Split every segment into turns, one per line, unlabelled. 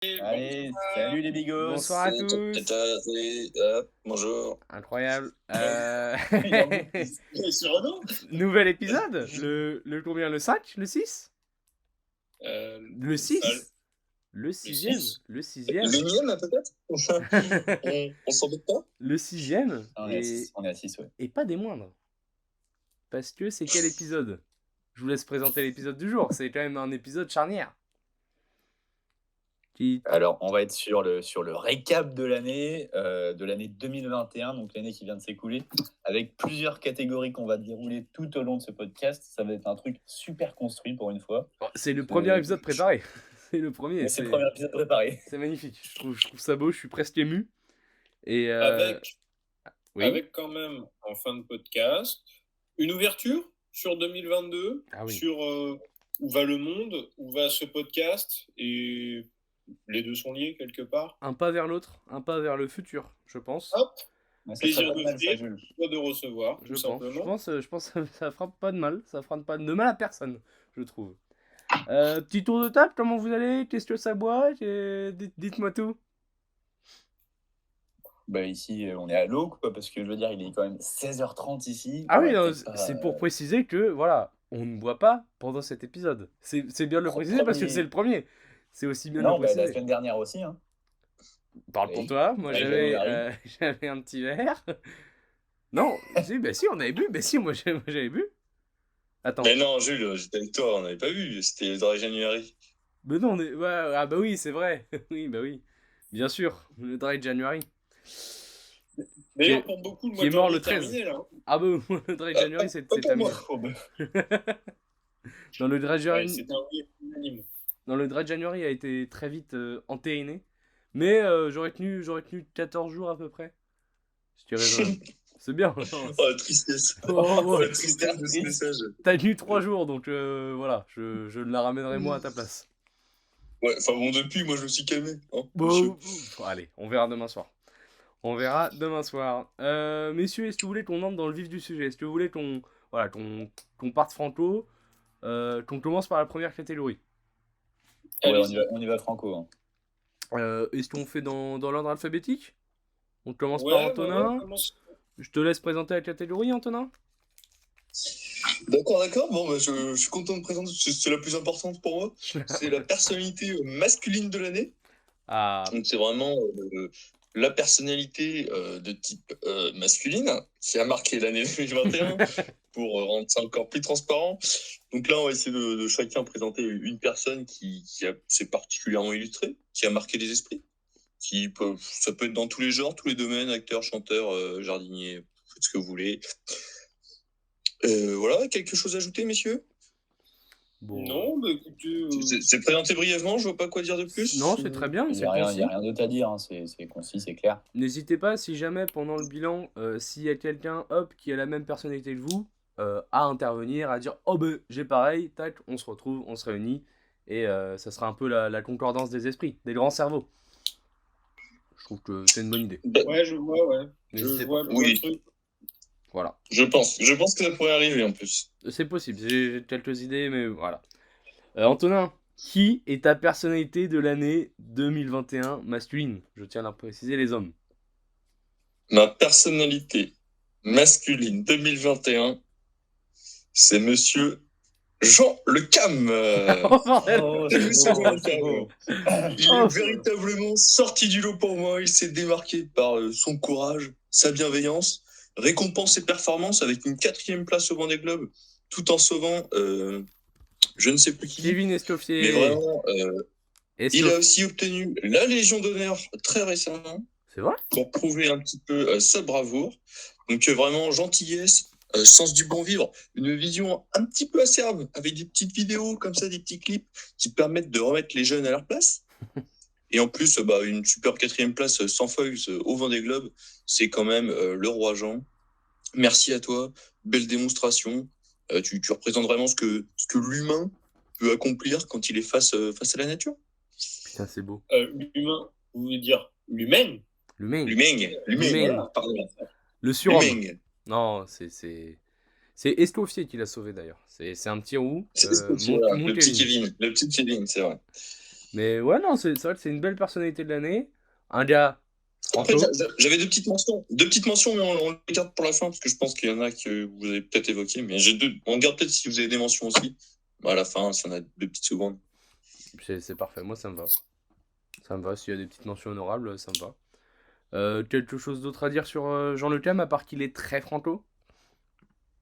Allez, salut les bigos.
Bonsoir à tous.
Bonjour.
Incroyable.
Il est en mode, il est sur Renault.
Nouvel épisode. Le combien? Le 5? Le 6? Le 6? Le 6e? Le
Le
6e?
millième, peut-être. On s'en doute pas.
Le 6e.
On est à 6, ouais.
Et pas des moindres. Parce que c'est quel épisode? Je vous laisse présenter l'épisode du jour. C'est quand même un épisode charnière.
Alors, on va être sur le récap de l'année 2021, donc l'année qui vient de s'écouler, avec plusieurs catégories qu'on va dérouler tout au long de ce podcast. Ça va être un truc super construit pour une fois.
C'est le premier épisode préparé. C'est le premier.
C'est le premier épisode préparé.
C'est magnifique. Je trouve ça beau. Je suis presque ému. Et oui.
Avec quand même, en fin de podcast, une ouverture sur 2022, sur où va le monde, où va ce podcast, et les deux sont liés quelque part.
Un pas vers l'autre, un pas vers le futur, je pense.
Hop.
Ouais,
Plaisir de faire, soit de recevoir, tout simplement.
Je pense que ça fera pas de mal. Ça fera pas de mal à personne, je trouve. Petit tour de table, comment vous allez? Qu'est-ce que ça boit? Dites-moi tout.
Bah ici, on est à l'eau, quoi, parce que je veux dire, il est quand même 16h30 ici.
Ah oui, non, c'est pour préciser que, voilà, on ne boit pas pendant cet épisode. C'est bien de le préciser parce que c'est le premier. C'est aussi bien de le préciser.
Non, la semaine dernière aussi, hein.
Parle pour toi, moi j'avais un petit verre. Non, si, on avait bu, moi j'avais bu. Attends.
Mais non, Jules, j'étais avec toi, on n'avait pas vu, c'était Dry January.
Mais non, ah bah oui, c'est vrai. Oui, bah oui. Bien sûr, le Dry January.
D'ailleurs, pour beaucoup, le mois
de
janvier
le 13.
Terminé, là.
Ah bah le Dry January, c'est terminé. Dans le Dry January...
Ouais, c'est un oui unanime.
Dans le Dry January a été très vite entériné. Mais j'aurais tenu 14 jours à peu près. C'est bien.
Oh, la tristesse. La tristesse de ce message.
T'as tenu 3 jours, donc voilà, je la ramènerai moi à ta place.
Ouais, enfin bon, depuis, moi je me suis calmé. Hein,
allez, on verra demain soir. Messieurs, est-ce que vous voulez qu'on entre dans le vif du sujet? Est-ce que vous voulez qu'on parte franco, qu'on commence par la première catégorie?
Ouais, on y va franco. Hein.
Est-ce qu'on fait dans l'ordre alphabétique? On commence par Antonin. Je te laisse présenter la catégorie, Antonin.
D'accord. Bon, bah, je suis content de présenter. C'est la plus importante pour moi. C'est la personnalité masculine de l'année.
Ah.
Donc c'est vraiment la personnalité de type masculine qui a marqué l'année 2021 pour rendre ça encore plus transparent. Donc là, on va essayer de chacun présenter une personne qui s'est particulièrement illustrée, qui a marqué les esprits. Ça peut être dans tous les genres, tous les domaines, acteur, chanteur, jardinier, faites ce que vous voulez. Voilà, quelque chose à ajouter, messieurs?
Bon.
Non, bah écoutez... C'est présenté brièvement, je vois pas quoi dire de plus.
Non, c'est très bien.
Il n'y a rien d'autre à dire, hein. C'est concis, c'est clair.
N'hésitez pas, si jamais pendant le bilan, s'il y a quelqu'un qui a la même personnalité que vous, à intervenir, à dire « Oh ben, j'ai pareil, tac, on se retrouve, on se réunit. » Et ça sera un peu la concordance des esprits, des grands cerveaux. Je trouve que c'est une bonne idée.
Ouais, je vois, ouais. Je vois le truc.
Voilà.
Je pense que ça pourrait arriver en plus.
C'est possible, j'ai quelques idées, mais voilà. Antonin, qui est ta personnalité de l'année 2021 masculine? Je tiens à préciser les hommes.
Ma personnalité masculine 2021, c'est monsieur Jean Le Cam. Il est véritablement sorti du lot pour moi. Il s'est démarqué par son courage, sa bienveillance, récompense ses performances avec une 4e place au Vendée Globe, tout en sauvant je ne sais plus qui.
Kevin Escoffier.
Mais vraiment, il a aussi obtenu la Légion d'honneur très récemment.
C'est vrai?
Pour prouver un petit peu sa bravoure. Donc vraiment gentillesse, sens du bon vivre, une vision un petit peu acerbe, avec des petites vidéos comme ça, des petits clips qui permettent de remettre les jeunes à leur place. Et en plus, une superbe 4e place sans feuilles au Vendée Globe, c'est quand même le roi Jean. Merci à toi, belle démonstration. Tu représentes vraiment ce que l'humain peut accomplir quand il est face à la nature.
Putain, c'est beau.
L'humain, vous voulez dire l'humain? L'humain, voilà, pardon.
Le surhomme. Non, c'est Escoffier qui l'a sauvé d'ailleurs. C'est un petit roux.
Le petit Kevin, c'est vrai.
Mais ouais, non, c'est vrai que c'est une belle personnalité de l'année. Un gars,
Après,
Francho.
j'avais deux petites mentions, mais on les garde pour la fin, parce que je pense qu'il y en a que vous avez peut-être évoqué, mais j'ai deux. On garde peut-être si vous avez des mentions aussi. Bah, à la fin, si on a deux petites secondes.
C'est parfait, moi ça me va. Ça me va, s'il y a des petites mentions honorables, ça me va. Quelque chose d'autre à dire sur Jean Le Cam, à part qu'il est très franco?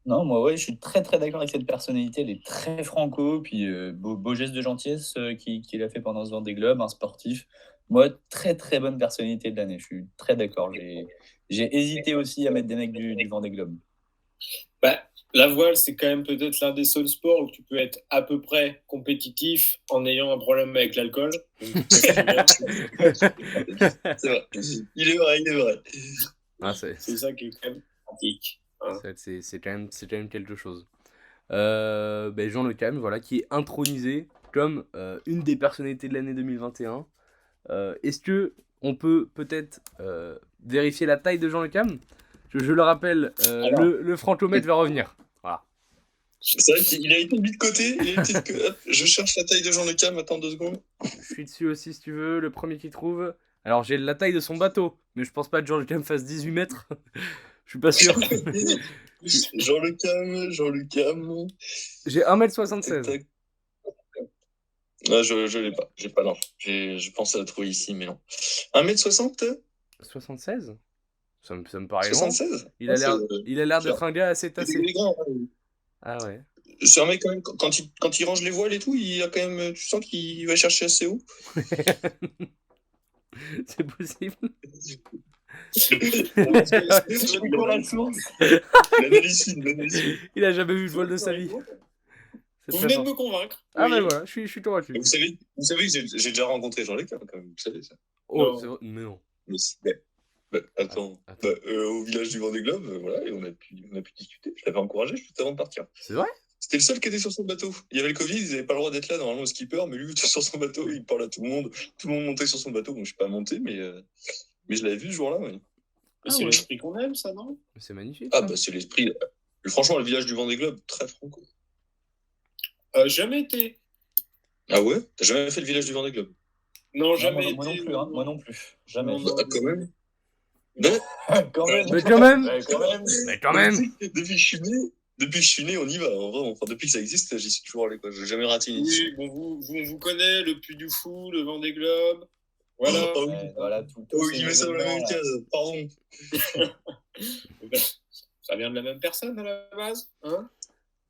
Non, moi, ouais, je suis très très d'accord avec cette personnalité. Elle est très franco, puis beau geste de gentillesse qu'il a fait pendant ce Vendée Globe, un sportif. Moi, très très bonne personnalité de l'année. Je suis très d'accord. J'ai hésité aussi à mettre des mecs du Vendée Globe.
Bah, la voile, c'est quand même peut-être l'un des seuls sports où tu peux être à peu près compétitif en ayant un problème avec l'alcool. Donc, ça, c'est bien.
C'est vrai. Il est vrai.
Ah,
C'est ça qui est quand même pratique. Hein.
c'est quand même quelque chose. Ben Jean Le Cam, voilà, qui est intronisé comme une des personnalités de l'année 2021. Est-ce que on peut peut-être vérifier la taille de Jean Le Cam? Je le rappelle,
Alors.
le francomètre va revenir. Voilà.
C'est vrai qu'il a été mis de côté. Hop, je cherche la taille de Jean Le Cam. Attends 2 secondes.
Je suis dessus aussi si tu veux, le premier qui trouve. Alors j'ai la taille de son bateau, mais je pense pas que Jean Le Cam fasse 18 mètres. Je suis pas sûr.
Jean Le Cam.
J'ai 1m76.
Tac, tac. Ah, je l'ai pas. J'ai pas l'info. Je pensais la trouver ici, mais non. 1m60
76? Ça me paraît long.
76
Il a l'air d'être un gars assez
Il
tassé.
est grand.
Ah ouais.
C'est un mec quand même, quand il range les voiles et tout, il a quand même, tu sens qu'il va chercher assez haut.
C'est possible.
C'est quoi la source?
L'analyse.
Il a jamais vu de voile de sa vie. C'est
Vous
très
venez de
fort.
me convaincre.
Ah
Oui.
ben voilà, je suis convaincu.
Vous savez que j'ai déjà rencontré Jean Le Cam quand même, vous savez ça.
Oh,
Non.
c'est vrai. Mais non.
Mais attends.
Attends.
Au village du Vendée Globe, voilà, et on a pu discuter. Je l'avais encouragé juste avant de partir.
C'est vrai?
C'était le seul qui était sur son bateau. Il y avait le Covid, ils n'avaient pas le droit d'être là, normalement, au skipper, mais lui, il était sur son bateau, il parlait à tout le monde. Tout le monde montait sur son bateau. Bon, je suis pas monté, mais je l'avais vu ce jour-là, oui.
Mais
Ah
c'est
ouais.
l'esprit qu'on aime, ça, non?
C'est magnifique.
Ah,
ça.
bah, c'est l'esprit. Franchement, le village du Vendée Globe, très franco.
Jamais été.
Ah ouais? T'as jamais fait le village du Vendée Globe?
Non, jamais
moi non
été.
plus, hein. Moi non plus. Jamais.
Non, non.
Bah, quand même.
Quand même.
Mais quand même.
Ouais, quand même.
Mais quand même.
Depuis que je suis né, on y va. En vrai, enfin, depuis que ça existe, j'y suis toujours allé. Quoi. J'ai jamais raté une édition.
Oui, bon, vous connaissez le Puy du Fou, le Vendée Globe. Voilà.
Oh, oui.
Ouais, voilà, tout
Il met ça dans la même case. Pardon.
Ça vient de la même personne à la base, hein?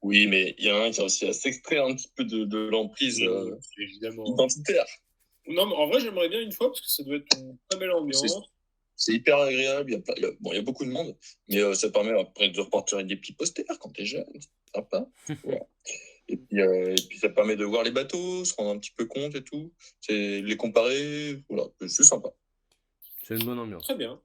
Oui, mais il y en a un qui a réussi à s'extraire un petit peu de l'emprise
Évidemment.
identitaire.
Non, mais en vrai, j'aimerais bien une fois parce que ça doit être une très belle ambiance.
C'est hyper agréable. Il y a beaucoup de monde, mais ça permet après de repartir avec des petits posters quand t'es jeune. C'est sympa. Voilà. Et puis ça permet de voir les bateaux, se rendre un petit peu compte et tout. C'est les comparer. Voilà, c'est sympa.
C'est une bonne ambiance.
Très bien.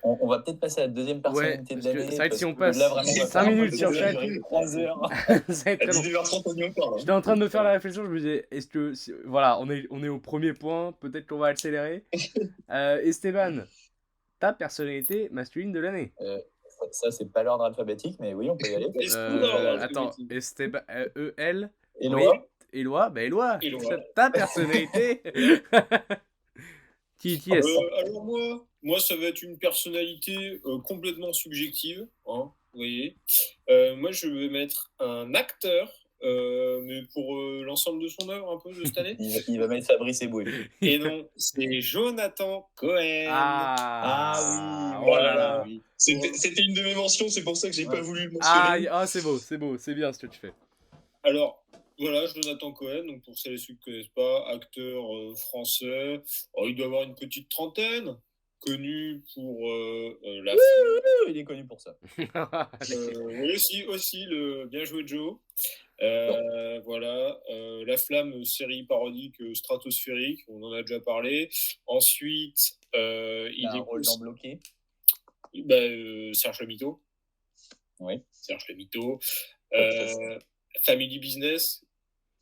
On va peut-être passer à la deuxième personnalité
parce
de
que
l'année.
c'est vrai que si on
parce
passe
on va
5
faire un
minutes
peu
sur
de
chaque-
durer 3 heures.
Ça va être
À
très long.
19h30, on y encore.
J'étais en train de me faire la réflexion, je me disais, est-ce que, voilà, on est au premier point, peut-être qu'on va accélérer. Esteban, ta personnalité masculine de l'année.
Ça, c'est pas l'ordre alphabétique, mais oui, on peut y aller.
Est-ce qu'on a
Attends, Esteban, E-L,
Éloi.
Éloi, bah Éloi,
Éloi.
ta personnalité. Qui est-ce?
Alors moi, ça va être une personnalité complètement subjective, hein, vous voyez. Moi, je vais mettre un acteur, mais pour l'ensemble de son œuvre un peu de cette année.
Il va mettre Fabrice Eboué.
Et non, c'est Jonathan Cohen.
Ah oui,
oh là là.
oui.
C'était une de mes mentions, c'est pour ça que j'ai pas voulu le mentionner.
C'est beau, c'est bien ce que tu fais.
Alors, voilà, Jonathan Cohen, donc pour celles et ceux qui ne connaissent pas, acteur français. Alors, il doit avoir une petite trentaine, connu pour la
Il est connu pour ça.
oui, aussi le Bien joué Joe. Voilà, La Flamme, série parodique stratosphérique, on en a déjà parlé. Ensuite,
Il a un rôle dans Bloqué.
Serge le Mito.
Oui.
Serge le Mito. Family Business,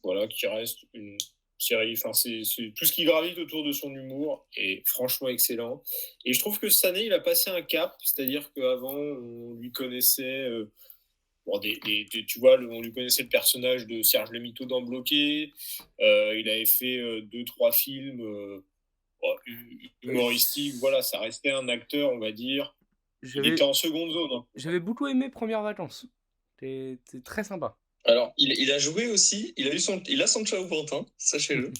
voilà, qui reste une série, enfin c'est tout ce qui gravite autour de son humour est franchement excellent. Et je trouve que cette année, il a passé un cap, c'est-à-dire qu'avant, on lui connaissait Bon, tu vois, on lui connaissait le personnage de Serge Lemiteau dans Bloqué. Il avait fait 2-3 films humoristiques. Voilà, ça restait un acteur, on va dire. Il était en seconde zone. Hein.
J'avais beaucoup aimé Premières Vacances. C'est très sympa.
Alors, il a joué aussi, il a son Chao Pantin, sachez-le.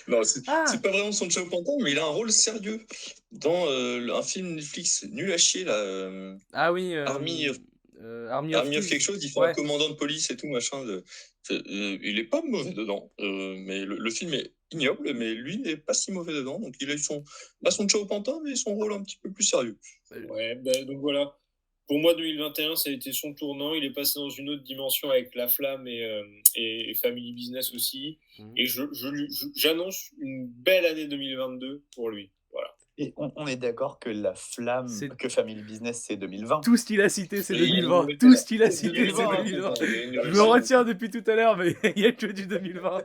Non, c'est pas vraiment son Chao Pantin, mais il a un rôle sérieux dans un film Netflix nul à chier, là.
Ah oui,
Army of quelque chose, il fait un commandant de police et tout, machin. Il est pas mauvais dedans, mais le film est ignoble, mais lui n'est pas si mauvais dedans, donc il a eu son Chao Pantin, mais son rôle un petit peu plus sérieux.
Ouais, donc voilà. Pour moi, 2021, ça a été son tournant. Il est passé dans une autre dimension avec La Flamme et Family Business aussi. Et j'annonce une belle année 2022 pour lui. Voilà.
Et on est d'accord que La Flamme, que Family Business, c'est 2020.
Tout ce qu'il a cité, c'est 2020. Tout ce qu'il a cité, c'est 2020. Je me retiens depuis tout à l'heure, mais il n'y a que du 2020.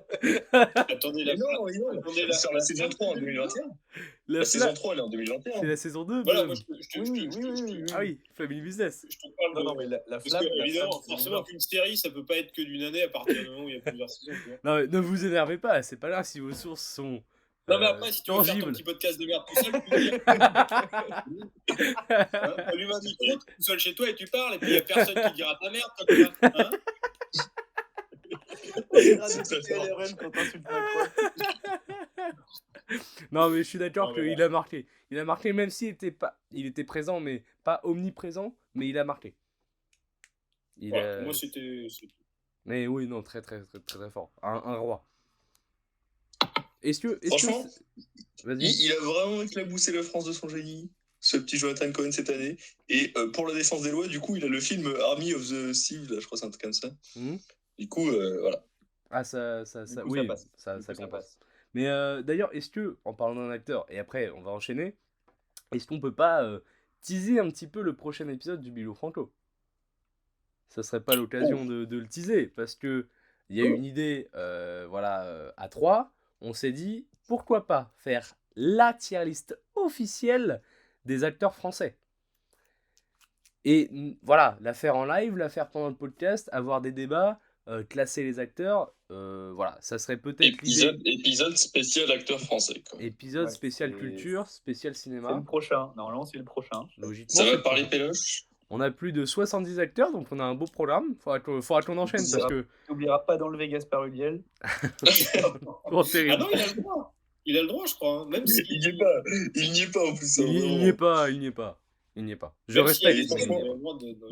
Attendez,
sur la saison 3 en 2021. La saison 3, elle est en 2021.
C'est la saison 2.
Voilà, moi,
Ah oui, Family Business.
Je te parle de...
Non, mais la
Parce
Flamme...
que, évidemment, forcément qu'une série, ça peut pas être que d'une année à partir du moment où il y a plusieurs saisons. Tu vois.
Non, mais ne vous énervez pas, c'est pas grave si vos sources sont...
Non, mais après, si tu veux faire ton petit podcast de merde tout seul, tu peux dire. Allume un micro, tout seul chez toi et tu parles, et puis il n'y a personne qui dira ta merde, toi, tu vois. Hein
Non, mais je suis d'accord qu'il a marqué. Il a marqué, même s'il était présent, mais pas omniprésent, mais il a marqué.
Pour moi, c'était...
Mais oui, non, très, très, très, très, très fort. Un roi.
Franchement, il a vraiment éclaboussé la France de son génie, ce petit Jonathan Cohen cette année. Et pour la défense des lois, du coup, il a le film Army of the Sea, là, je crois que c'est un truc comme ça. Du coup, voilà.
Ah, oui, ça passe. Mais d'ailleurs, est-ce que, en parlant d'un acteur, et après on va enchaîner, est-ce qu'on peut pas teaser un petit peu le prochain épisode du Bilo Franco ? Ça serait pas l'occasion de le teaser, parce que il y a une idée, à 3, on s'est dit, pourquoi pas faire la tier list officielle des acteurs français. Et voilà, la faire en live, la faire pendant le podcast, avoir des débats, classer les acteurs, voilà, ça serait peut-être
épisode spécial acteur français. Quoi.
Épisode spécial culture, spécial cinéma.
C'est le prochain, normalement c'est le prochain.
Logiquement.
Ça va parler péloche.
On a plus de 70 acteurs, donc on a un beau programme. Faudra qu'on enchaîne parce que...
T'oublieras pas d'enlever Gaspard Ulliel.
Oh, terrible.
Ah non, il a le droit. Il a le droit, je crois. Hein. Même si...
Il n'y est pas en plus.
Il n'y est pas. Je respecte.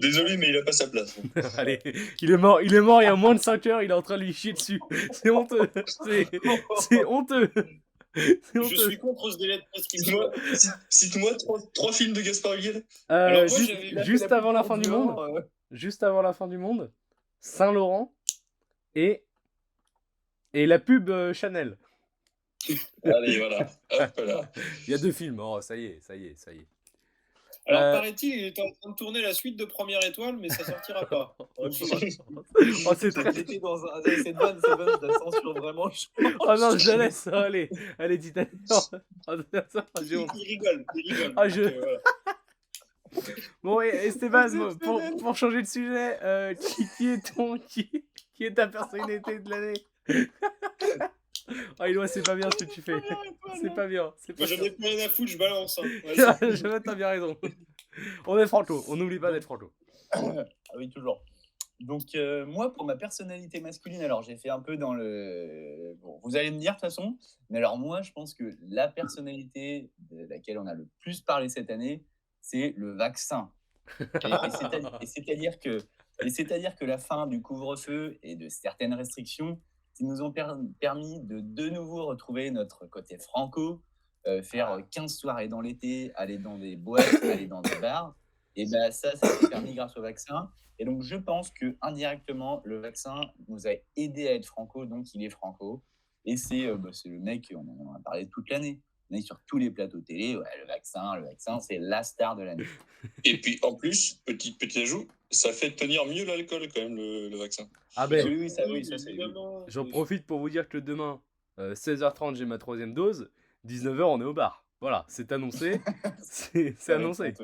Désolé, mais il a pas sa place.
Allez, il est mort il y a moins de 5 heures, il est en train de lui chier dessus. C'est honteux. C'est honteux.
Je suis contre ce délai de prescription.
Cite-moi 3 films de Gaspard Ulliel.
Juste avant la fin du monde. Juste avant la fin du monde. Saint-Laurent et la pub Chanel.
Allez, voilà. Hop là.
Il y a 2 films. Oh, ça y est.
Alors, paraît-il, il est en train de tourner la suite de Première Étoile, mais ça sortira pas.
C'est très...
J'étais dans cette vanne, je la censure vraiment.
Oh non, je la laisse. Allez, dis ta...
Il rigole.
Ah, Bon, et Esteban, pour changer de sujet, qui est ta personnalité de l'année? Oh, Éloi, c'est pas bien ce que tu fais. C'est pas bien.
Moi, j'en ai plus rien à foutre, je balance. Hein.
T'as bien raison. On est franco, on n'oublie pas d'être franco.
Ah oui, toujours. Donc, moi, pour ma personnalité masculine, alors j'ai fait un peu dans le... Bon, vous allez me dire de toute façon, mais alors moi, je pense que la personnalité de laquelle on a le plus parlé cette année, c'est le vaccin. Et c'est-à-dire que la fin du couvre-feu et de certaines restrictions qui nous ont permis de nouveau retrouver notre côté franco, faire 15 soirées dans l'été, aller dans des boîtes, aller dans des bars, et ben ça a été permis grâce au vaccin. Et donc je pense que indirectement le vaccin nous a aidé à être franco, donc il est franco. Et c'est le mec, on en a parlé toute l'année. On est sur tous les plateaux télé, le vaccin, c'est la star de l'année.
Et puis en plus, petit ajout, ça fait tenir mieux l'alcool quand même le vaccin.
Ah ben,
oui, ça c'est...
J'en profite pour vous dire que demain, 16h30, j'ai ma 3e dose, 19h, on est au bar. Voilà, c'est annoncé. C'est annoncé.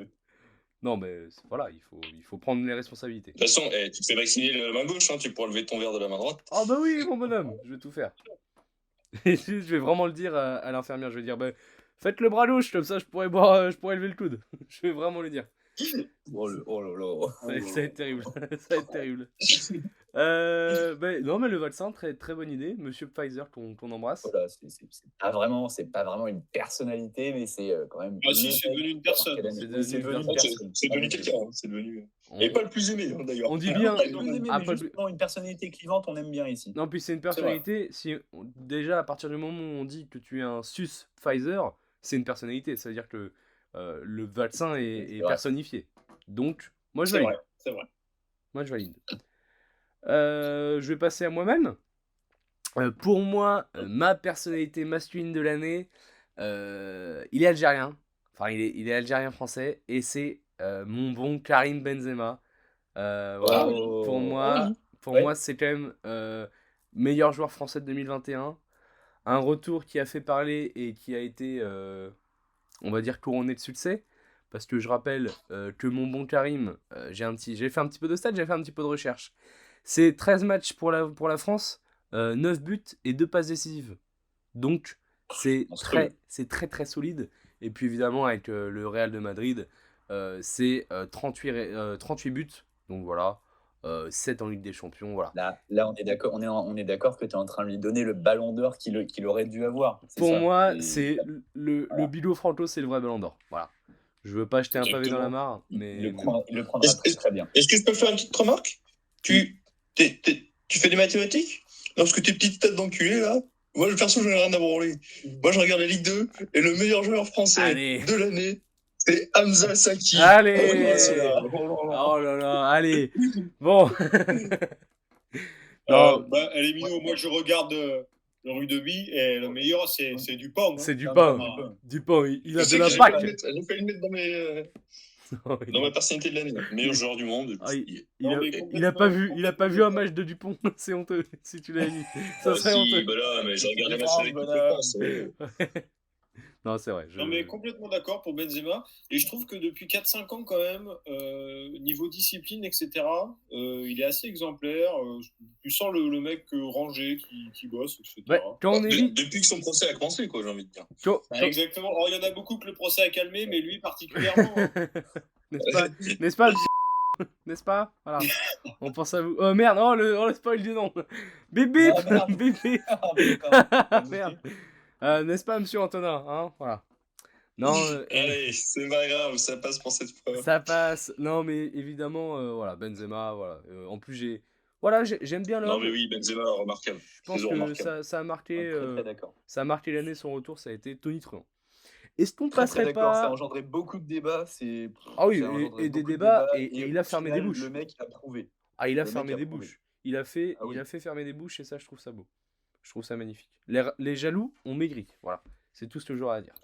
Non, mais voilà, il faut prendre les responsabilités.
De toute façon, tu te fais vacciner la main gauche, hein, tu pourras lever ton verre de la main droite.
Oh bah oui, mon bonhomme, je vais tout faire. Je vais vraiment le dire à l'infirmière, je vais dire, bah, faites le bras gauche, comme ça je pourrais lever le coude. Je vais vraiment le dire.
Oh là là.
Ça va être terrible, ça va être terrible. Non mais le vaccin, très, très bonne idée, monsieur Pfizer qu'on embrasse.
Voilà, c'est pas vraiment une personnalité, mais c'est quand même.
Ah si, c'est devenu une personne.
C'est devenu une
personne.
C'est devenu quelqu'un, hein, c'est devenu.
On,
Et pas le plus aimé, hein, d'ailleurs.
on dit bien...
Pas le plus aimé,
Ah,
mais
pas le-
justement, une personnalité clivante, on aime bien ici.
Non, puis c'est une personnalité, déjà à partir du moment où on dit que tu es un sus Pfizer, c'est une personnalité, ça veut dire que le vaccin est
vrai.
personnifié. Donc, moi je
C'est
valide.
vrai, c'est vrai.
Moi je valide. Je vais passer à moi-même. Pour moi, ma personnalité masculine de l'année, il est algérien. Enfin, il est algérien-français. Et c'est mon bon Karim Benzema. Voilà.
Oh,
Pour moi,
ouais.
c'est quand même meilleur joueur français de 2021. Un retour qui a fait parler et qui a été, on va dire, couronné de succès. Parce que je rappelle que mon bon Karim, j'ai fait un petit peu de stats, j'ai fait un petit peu de recherche. C'est 13 matchs pour la France, 9 buts et 2 passes décisives. Donc, c'est
Monstrueux.
très très solide. Et puis évidemment, avec le Real de Madrid, c'est 38 buts. Donc voilà, 7 en Ligue des Champions. Voilà.
Là, on est d'accord, on est d'accord que tu es en train de lui donner le ballon d'or qu'il aurait dû avoir. C'est
Pour
ça.
moi,
Et-
c'est le Bilo Franco, c'est le vrai ballon d'or. Voilà. Je veux pas jeter un pavé dans la mare, mais.
il le prendra très très bien.
Est-ce que je peux faire une petite remarque? Tu fais des mathématiques? Non, parce que tes petites têtes d'enculé, là, moi, perso, j'en ai rien à branler. Moi, je regarde la Ligue 2, et le meilleur joueur français
Allez.
de l'année, c'est Hamza Saki.
Allez.
Oh, c'est là.
Oh là là, allez. Bon. Non,
Allez, Mino, moi je regarde le rugby et le meilleur c'est Dupont. Hein.
c'est du
Non,
pain.
mais-
Dupont, il a
Je sais
de
que
l'impact.
j'ai failli le mettre dans ma personnalité de l'année. Meilleur joueur du monde.
Ah,
Non, mais
il a pas vu un match de Dupont, c'est honteux si tu l'avais mis. Ça serait honteux.
Bah là, mais j'ai regardé
Les
ma
France,
série avec
bonhomme.
France.
Non, c'est vrai.
Non, mais complètement d'accord pour Benzema. Et je trouve que depuis 4-5 ans, quand même, niveau discipline, etc., il est assez exemplaire. Tu sens le mec rangé qui bosse, etc.
Ouais, quand on est
Depuis que son procès a commencé, quoi, j'ai envie de dire.
Exactement. Alors, il y en a beaucoup que le procès a calmé, mais lui particulièrement.
N'est-ce pas, n'est-ce pas? Voilà. On pense à vous. Oh merde, oh le spoil du nom. Bip bip,
Ah, merde.
bip bip.
Ah, putain.
Merde. N'est-ce pas, monsieur Antonin, hein? Voilà. Non,
Allez, c'est pas grave, ça passe pour cette fois.
ça passe. Non, mais évidemment, voilà, Benzema, voilà. En plus, j'aime bien
Non,
l'homme.
mais oui, Benzema, remarquable.
Je pense
Saison
que
remarquable.
ça a marqué,
Très, très d'accord.
ça a marqué l'année, son retour, ça a été tonitruant. Est-ce qu'on
Très, très
passerait
d'accord. Ça a
pas...
engendré beaucoup de débats.
Ah oui,
ça a engendré
et des
beaucoup de
débats, et il a
au
fermé
final,
des bouches.
Le mec a prouvé.
Ah, il a
Le
fermé
mec a
des
prouvé.
bouches. Il a fait fermer des bouches, et ça, je trouve ça beau. Je trouve ça magnifique. Les jaloux ont maigri. Voilà. C'est tout ce que j'aurais à dire.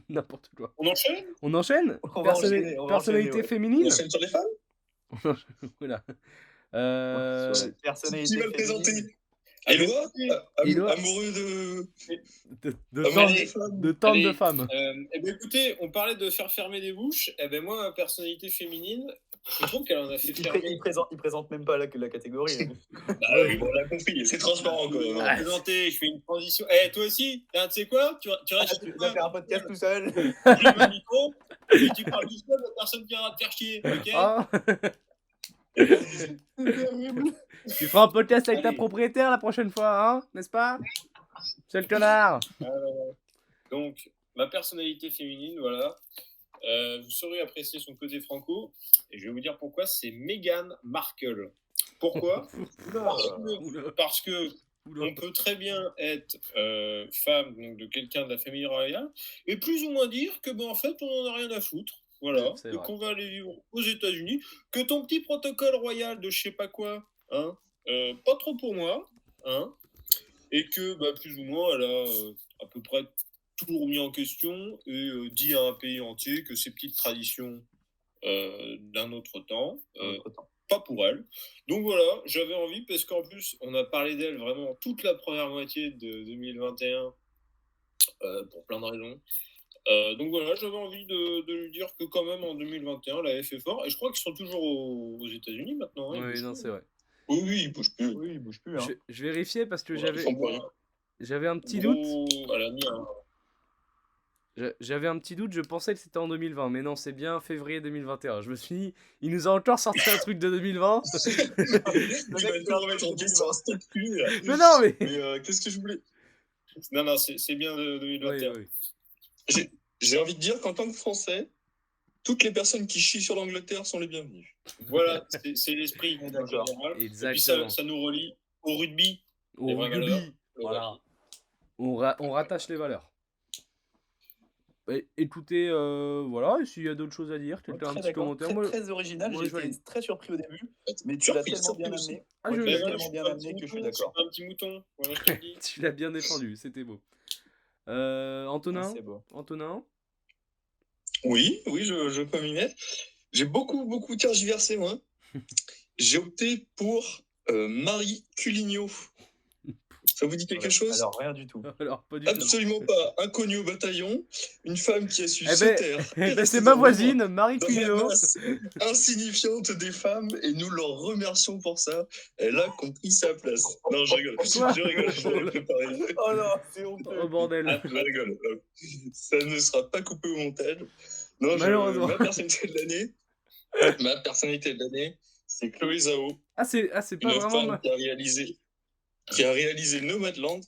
N'importe quoi.
On enchaîne?
On enchaîne?
On va enchaîner,
Personnalité
ouais.
féminine?
On enchaîne sur les femmes?
Voilà.
Sur les personnalités
Qui va le
féminines.
présenter? Éloi,
Éloi.
amoureux
de tant de femmes.
Eh ben, écoutez, on parlait de faire fermer des bouches. Eh ben, moi, ma personnalité féminine, je trouve qu'elle en a fait fermer.
Il présente même pas la catégorie. Hein.
Bah oui, bon, on l'a compris, c'est transparent quand même.
Je vais présenter, je fais une transition. toi aussi, tu sais quoi? Tu restes
Tu vas faire un podcast tout seul.
tu allumes un micro et tu parles du seul, la personne qui viendra te faire chier. Ok?
Ah. Tu feras un podcast avec ta propriétaire la prochaine fois, hein? N'est-ce pas? C'est le connard.
Donc, ma personnalité féminine, voilà. Vous saurez apprécier son côté franco. Et je vais vous dire pourquoi. C'est Meghan Markle. Pourquoi? Parce que on peut très bien être femme donc, de quelqu'un de la famille royale et plus ou moins dire que en fait on n'en a rien à foutre. Voilà, et qu'on va aller vivre aux États-Unis, que ton petit protocole royal de je sais pas quoi, hein, pas trop pour moi, hein, et que plus ou moins elle a à peu près tout remis en question et dit à un pays entier que ces petites traditions d'un autre temps, pas pour elle. Donc voilà, j'avais envie parce qu'en plus on a parlé d'elle vraiment toute la première moitié de 2021 pour plein de raisons. Donc voilà, j'avais envie de lui dire que quand même en 2021, elle avait fait fort. Et je crois qu'ils sont toujours aux États-Unis maintenant. Hein, ils
Oui,
bougent
non,
plus.
c'est vrai.
Oui, il bouge plus.
Oui, il bouge plus. Hein.
Je vérifiais parce que
Ils font plus rien.
j'avais un petit doute.
Elle a mis un.
J'avais un petit doute, je pensais que c'était en 2020, mais non, c'est bien février 2021. Je me suis dit, il nous a encore sorti un truc de 2020.
Tu vas tout remettre en question, s'il te plaît.
Mais non, mais.
Mais qu'est-ce que je voulais
Non, c'est bien de
Oui,
2021.
oui.
J'ai envie de dire qu'en tant que Français, toutes les personnes qui chient sur l'Angleterre sont les bienvenues.
Voilà, c'est l'esprit en
D'accord.
général. Et puis
Exactement.
ça nous relie au rugby.
Au
les vraies
rugby.
valeurs.
Voilà. On rattache les valeurs. Écoutez, voilà, et s'il y a d'autres choses à dire, quelqu'un a un
Très
petit
d'accord.
commentaire.
Très,
Moi,
très original.
moi, je
J'étais
valide.
très surpris au début, mais tu l'as tellement bien
aussi.
amené.
Ah,
Ouais,
je
tu l'as
l'ai.
Moi,
tellement bien amené que je suis d'accord.
Un petit mouton. Voilà, je te le dis.
Tu l'as bien défendu, c'était beau. Antonin,
C'est beau.
Antonin.
Oui, je peux m'y mettre. J'ai beaucoup tergiversé, moi. J'ai opté pour Marie Culigno. Ça vous dit quelque chose?
Alors, rien du tout.
Alors, pas du tout.
Absolument pas. Inconnue au bataillon, une femme qui a su
Eh
se
ben,
taire.
c'est ma voisine, Marie
Dans la
Culigno.
masse insignifiante des femmes, et nous leur remercions pour ça. Elle a compris sa place. Non, je rigole.
Quoi?
Je rigole, je l'avais préparé.
Oh non, c'est honteux.
Oh bordel.
Je rigole. Ça ne sera pas coupé au montage. Non,
Malheureusement.
ma personnalité de l'année, c'est Chloé Zhao,
Ah, c'est pas
une
vraiment
femme qui a réalisé Nomadland,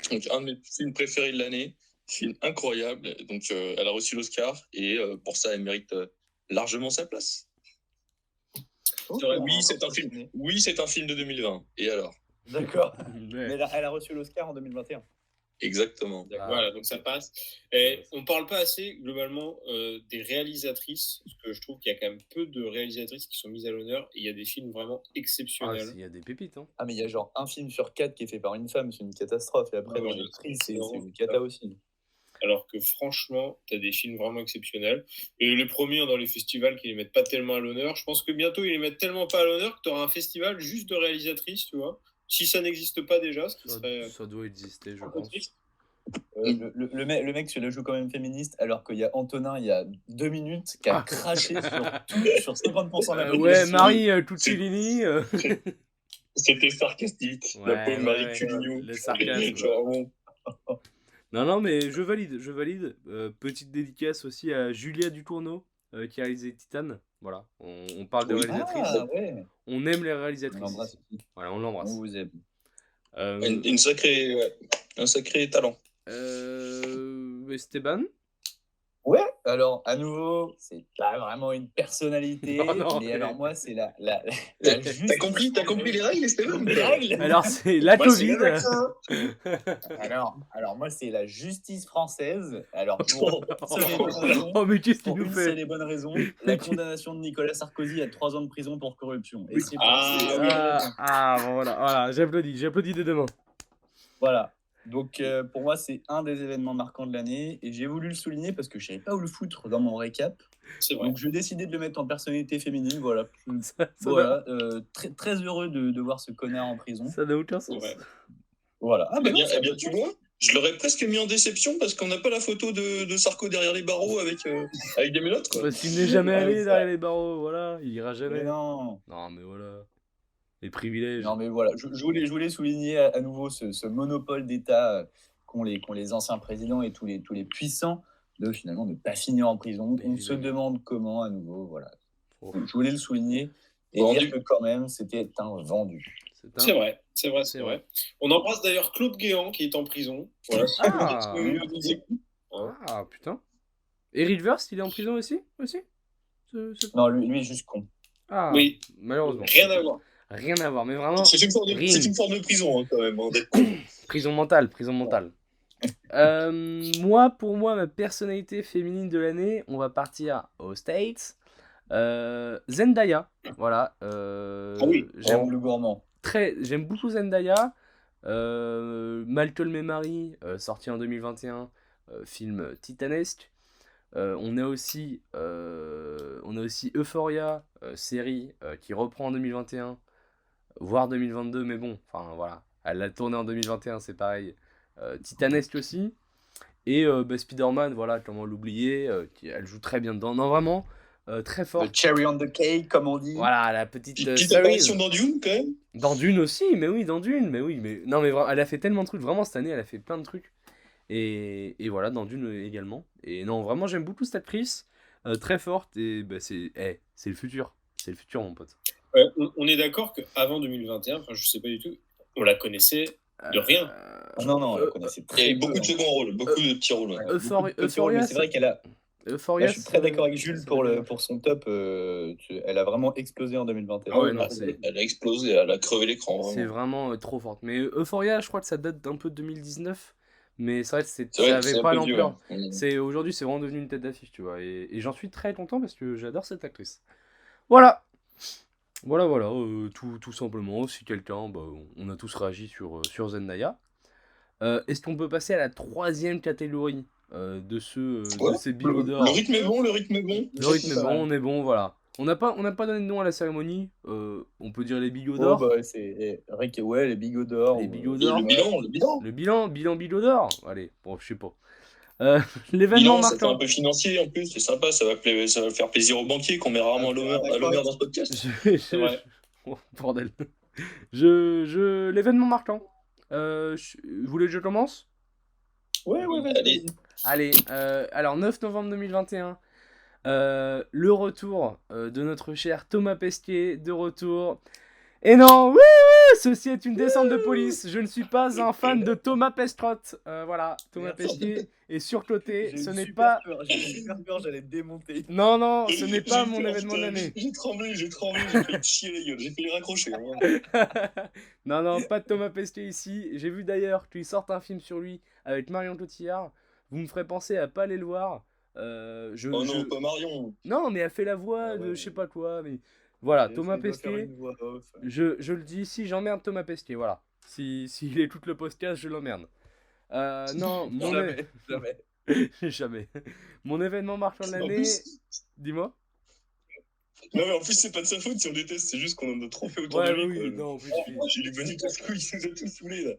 donc un de mes films préférés de l'année, film incroyable. Donc elle a reçu l'Oscar et pour ça elle mérite largement sa place.
Ok,
Oui, c'est un film. Oui, c'est un film de 2020. Et alors?
D'accord.
Ouais.
Mais elle a reçu l'Oscar en 2021.
Exactement.
Ah.
Voilà, donc ça passe. Et on parle pas assez, globalement, des réalisatrices, parce que je trouve qu'il y a quand même peu de réalisatrices qui sont mises à l'honneur, et il y a des films vraiment
Ah,
exceptionnels.
il y a des pépites, hein.
Ah, mais il y a genre un film sur 4 qui est fait par une femme, c'est une catastrophe. Et après,
Ouais,
dans les prix, c'est
excellent.
une cata aussi.
Alors que franchement, tu as des films vraiment exceptionnels. Et les premiers dans les festivals qui les mettent pas tellement à l'honneur, je pense que bientôt ils les mettent tellement pas à l'honneur que tu auras un festival juste de réalisatrices, tu vois. Si ça n'existe pas déjà, ce qui serait
Ça doit exister, je
un peu
pense.
triste.
Le mec se la joue quand même féministe, alors qu'il y a Antonin, il y a 2 minutes, qui a craché sur 50% de la
Ouais,
population.
Marie Tuccilini.
C'était sarcastique. La
Ouais,
pauvre Marie
ouais,
Culigno.
le sarcasme.
Genre, bon.
Non, mais je valide. Petite dédicace aussi à Julia Ducournau, qui a réalisé Titan. Voilà, on parle de
Oui.
réalisatrices.
Ah, ouais.
On aime les
On
réalisatrices.
l'embrasse
ici.
aussi.
Voilà, on l'embrasse.
On vous aime.
Un sacré talent.
Esteban.
Ouais, alors à nouveau, c'est pas vraiment une personnalité,
Non,
mais
mais-
alors moi, c'est la
T'as
justice.
compris les règles, Esteban?
Les règles.
Alors, c'est la
Moi, c'est
Covid.
le vaccin.
Alors moi, c'est la justice française. Alors pour une seule et bonne raison,
Oh, mais qu'est-ce qu'il
pour
nous
une
fait?
seule et bonne raison, la condamnation de Nicolas Sarkozy à 3 ans de prison pour corruption. Et
Oui.
c'est
Bon, voilà, j'applaudis des deux mains.
Voilà. Donc pour moi, c'est un des événements marquants de l'année et j'ai voulu le souligner parce que je savais pas où le foutre dans mon récap.
C'est vrai.
Donc je décidé de le mettre en personnalité féminine. Voilà.
Ça
Voilà. Très heureux de voir ce connard en prison.
n'a aucun sens.
Ouais.
Voilà. Ah, bah non, ça-
tu vois, je l'aurais presque mis en déception parce qu'on n'a pas la photo de Sarko derrière les barreaux avec des menottes, quoi.
Parce qu'il n'est jamais allé
Ouais,
derrière les barreaux, voilà, il ira jamais.
Mais non.
Non, mais voilà. Les privilèges.
Non, mais voilà. Je voulais souligner à nouveau ce monopole d'État qu'ont les anciens présidents et tous les puissants de finalement ne pas finir en prison.
Mais
On se
évidemment.
demande comment à nouveau. Voilà.
Oh.
Je voulais le souligner et
Vendu.
dire que quand même, c'était un vendu.
C'est vrai. On embrasse d'ailleurs Claude Guéant qui est en prison. Voilà.
Ah.
Ah.
Putain. Et Rivers, il est en prison aussi
Non, lui juste con.
Ah,
Oui.
malheureusement.
Rien à voir.
Rien à voir, mais vraiment.
C'est une forme de prison, hein, quand même. Hein,
Prison mentale. Pour moi, ma personnalité féminine de l'année, on va partir aux States. Zendaya, voilà.
oui.
Le gourmand.
J'aime beaucoup Zendaya. Malcolm et Marie, sorti en 2021, film titanesque. On a aussi Euphoria, série qui reprend en 2021, voire 2022, mais bon, enfin voilà, elle a tourné en 2021, c'est pareil. Titanesque aussi. Et Spider-Man, voilà, comment l'oublier, elle joue très bien dedans. Non, vraiment, très
The
forte.
cherry on the cake, comme on dit.
Voilà, la petite
Petite
cerise.
apparition dans Dune, quand même.
Dans Dune aussi, mais oui, dans Dune, mais oui, mais non, mais elle a fait tellement de trucs, vraiment cette année, elle a fait plein de trucs. Et voilà, dans Dune également. Et non, vraiment, j'aime beaucoup cette actrice, très forte, et bah, c'est le futur. C'est le futur, mon pote.
On est d'accord qu'avant 2021, enfin, je sais pas du tout, on la connaissait de rien.
Non, on la connaissait
Il y
très
avait
peu.
beaucoup de seconds rôles, beaucoup de petits rôles. Ouais.
Beaucoup de petits rôles,
Euphoria,
mais c'est vrai qu'elle a.
Euphoria,
Moi, je suis très d'accord avec
c'est
Jules
dommage.
pour son top. Elle a vraiment explosé en 2021.
Ah ouais,
Ah,
non, c'est
elle a explosé, elle a crevé l'écran.
c'est
Vraiment.
vraiment trop forte. Mais Euphoria, je crois que ça date d'un peu de 2019. Mais c'est vrai que
C'est
ça
vrai que
avait
c'est un
pas
peu vieux.
l'ampleur.
Ouais.
Aujourd'hui, c'est vraiment devenu une tête d'affiche, tu vois. Et j'en suis très content parce que j'adore cette actrice. Voilà. Voilà, tout simplement. Si quelqu'un, bah, on a tous réagi sur Zendaya. Est-ce qu'on peut passer à la troisième catégorie de
Ouais.
ces Ballons
Le
d'or?
rythme est bon, le rythme est bon.
Le rythme est bon, on est bon, voilà. On n'a pas donné de nom à la cérémonie. On peut dire les Bigots
Oh,
d'or.
bah, ouais, c'est Rick, ouais, les bigots d'or.
Les
ou,
bigots
Et
d'or.
le bilan,
Bilan Bigot d'or. Allez, bon, je sais pas. L'événement
bilan, ça fait un
marquant.
peu financier en plus, c'est sympa, ça va faire plaisir aux banquiers qu'on met rarement à l'honneur dans ce podcast.
C'est vrai.
Oh, bordel. L'événement marquant. Vous voulez que je commence?
Ouais, vas-y,
Allez.
vas-y.
Allez, alors 9 novembre 2021, le retour de notre cher Thomas Pesquet, de retour. Et non, oui, ceci est une descente de police. Je ne suis pas un fan de Thomas Pestrotte. Voilà, Thomas
Merci.
Pesquet est surcoté.
J'ai
Ce
eu
n'est
super
pas.
peur, j'ai eu super peur, j'allais te démonter.
Non, ce n'est pas
J'ai
mon
peur,
événement de
putain,
l'année.
J'ai tremblé, j'ai fait chier la gueule, j'ai fait les raccrocher. Hein.
Non, pas de Thomas Pesquet ici. J'ai vu d'ailleurs qu'il sorte un film sur lui avec Marion Cotillard. Vous me ferez penser à pas aller le voir.
Oh non, pas Marion.
Non, mais elle fait la voix
Ah
de
ouais.
je sais pas quoi. Mais voilà,
Il
Thomas
doit faire
Pesquet.
une voix off.
Je le dis ici, j'emmerde Thomas Pesquet. Voilà. S'il écoute le podcast, je l'emmerde. Non,
Jamais.
Jamais. Mon événement marquant de
En
l'année.
plus,
Dis-moi.
non, mais en plus, c'est pas de sa faute si on déteste, c'est juste qu'on en a trop fait autour
Ouais,
de lui.
oui,
quoi.
non, en plus,
J'ai les bonus casse couilles, il nous a tous saoulés là.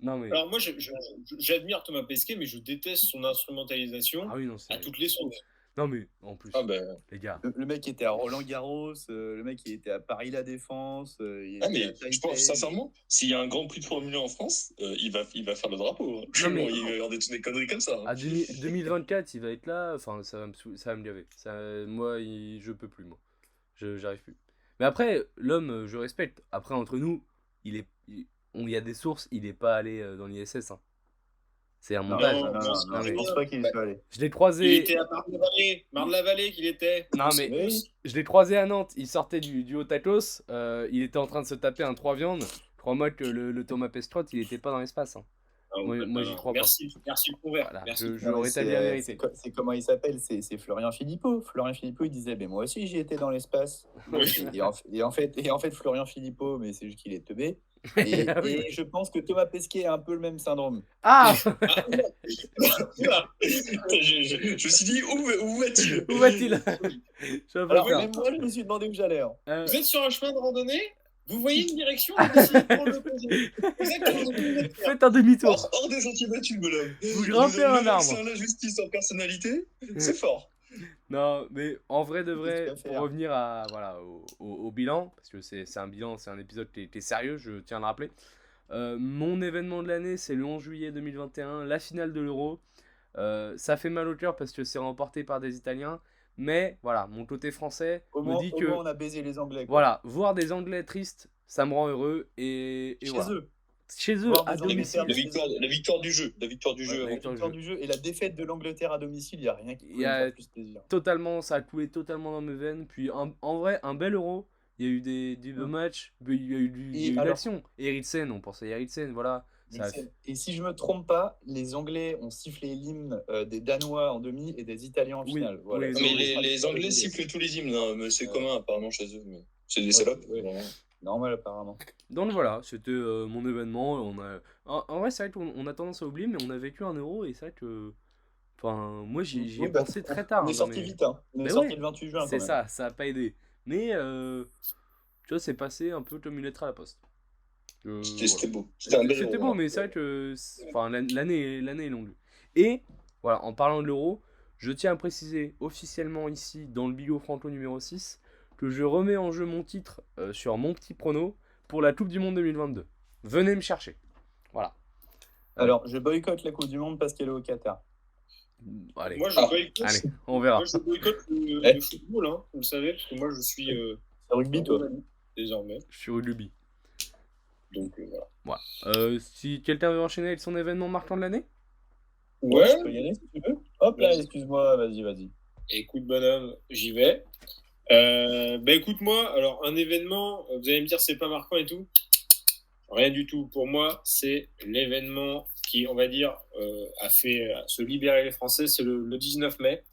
non, mais.
Alors moi, j'admire Thomas Pesquet, mais je déteste son instrumentalisation
Ah oui, non, c'est.
à toutes les sauces.
Non, mais en plus,
Ah ben.
les gars.
Le mec qui était à Roland Garros, le mec qui était à Paris La Défense. Il
Ah
était à
mais
Taipei.
je pense sincèrement, s'il y a un grand prix de Formule 1 en France, il va faire le drapeau. Hein.
Non, mais-
Il va y avoir des conneries comme ça. Hein.
À 2024, il va être là. Enfin, ça va me gaver. Moi, je peux plus, moi. J'arrive plus. Mais après, l'homme, je respecte. Après, entre nous, il y a des sources, il est pas allé dans l'ISS. Hein. C'est un
Non,
montage.
non,
Non,
je
mais-
pense pas qu'il y soit allé.
Je l'ai
Il
croisé.
était à Marne-la-Vallée qu'il était.
Non, mais
Oui.
je l'ai croisé à Nantes. Il sortait du Otakos. Il était en train de se taper un 3 viandes. Crois-moi que le Thomas Pestrotte, il était pas dans l'espace. Hein.
Ah,
Moi, j'y crois pas.
Merci pour ouvert.
Voilà,
Merci.
je rétablis la vérité.
C'est comment il s'appelle, c'est Florian Philippot. Florian Philippot, il disait, mais moi aussi j'y étais dans l'espace. et en fait, Florian Philippot, mais c'est juste qu'il est teubé.
Ah oui.
Et je pense que Thomas Pesquet a un peu le même syndrome.
Ah
Je me suis dit, où va-t-il
Où va-t-il Je vais pas
Alors,
le faire.
même moi, je me suis demandé où j'allais. Hein.
Vous êtes sur un chemin de randonnée, vous voyez une direction, vous décidez de prendre l'opposé. Exactement ce que vous êtes faire.
Faites un demi-tour.
hors des sentiers battus, bonhomme.
Vous grimpez un arbre.
C'est la justice en personnalité, c'est fort.
Non, mais en vrai de vrai,
Qu'est-ce qu'il
pour
y a à faire
revenir au bilan, parce que c'est un bilan, c'est un épisode qui est sérieux, je tiens à le rappeler. Mon événement de l'année, c'est le 11 juillet 2021, la finale de l'Euro. Ça fait mal au cœur parce que c'est remporté par des Italiens, mais voilà, mon côté français
Au
me
moins,
dit
au
que
moins, on a baisé les Anglais. quoi.
voilà, voir des Anglais tristes, ça me rend heureux et
Chez
voilà.
eux.
Chez eux,
Voir
à
des Anglais
domicile.
perdre.
La victoire du jeu.
La
victoire
victoire du jeu et la défaite de l'Angleterre à domicile, il n'y a rien qui
Il y
peut
a-
me faire plus plaisir.
Totalement, ça a coulé totalement dans mes veines. Puis en vrai, un bel Euro. Il y a eu des beaux matchs, il y a eu de
alors-
l'action. Eriksen, on pensait à Eriksen, voilà. Ça a fait-
Et si je me trompe pas, les Anglais ont sifflé l'hymne des Danois en demi et des Italiens en
Oui,
finale. Voilà.
oui,
Mais les Anglais sifflent tous les hymnes, hein, mais c'est commun apparemment chez eux. Mais c'est des salopes.
ouais.
vraiment.
Normal apparemment.
Donc voilà, c'était mon événement. En vrai, c'est vrai qu'on a tendance à oublier, mais on a vécu un Euro et c'est vrai que. Enfin, moi j'y ai
Oui, bah,
pensé très tard.
On est
hein,
sorti
mais-
vite, hein. On est
Mais
sorti
ouais,
le 28 juin.
C'est
quand même.
ça a pas aidé. Mais tu vois, c'est passé un peu comme une lettre à la poste.
C'était
Voilà.
beau. C'était un bel
C'était
Euro,
beau,
hein.
mais c'est vrai que enfin, l'année est longue. Et Voilà, en parlant de l'Euro, je tiens à préciser officiellement ici, dans le Bigot Franco numéro 6, que je remets en jeu mon titre sur mon petit prono pour la Coupe du Monde 2022. Venez me chercher. Voilà.
Alors, je boycotte la Coupe du Monde parce qu'elle est au Qatar.
Allez,
Moi, je boycotte,
allez, on verra.
moi, je boycotte le football, hein, vous le savez, parce que moi, je suis
C'est rugby, toi.
désormais.
Je suis au Luby.
Donc, voilà.
Voilà. Si quelqu'un veut enchaîner avec son événement marquant de l'année?
Ouais,
Je peux y aller si tu veux. Hop là,
Vas-y.
excuse-moi, vas-y.
écoute, bonhomme, j'y vais. Écoute, moi, alors, un événement, vous allez me dire, c'est pas marquant et tout. Rien du tout. Pour moi, c'est l'événement qui, on va dire, a fait se libérer les Français. C'est le 19 mai.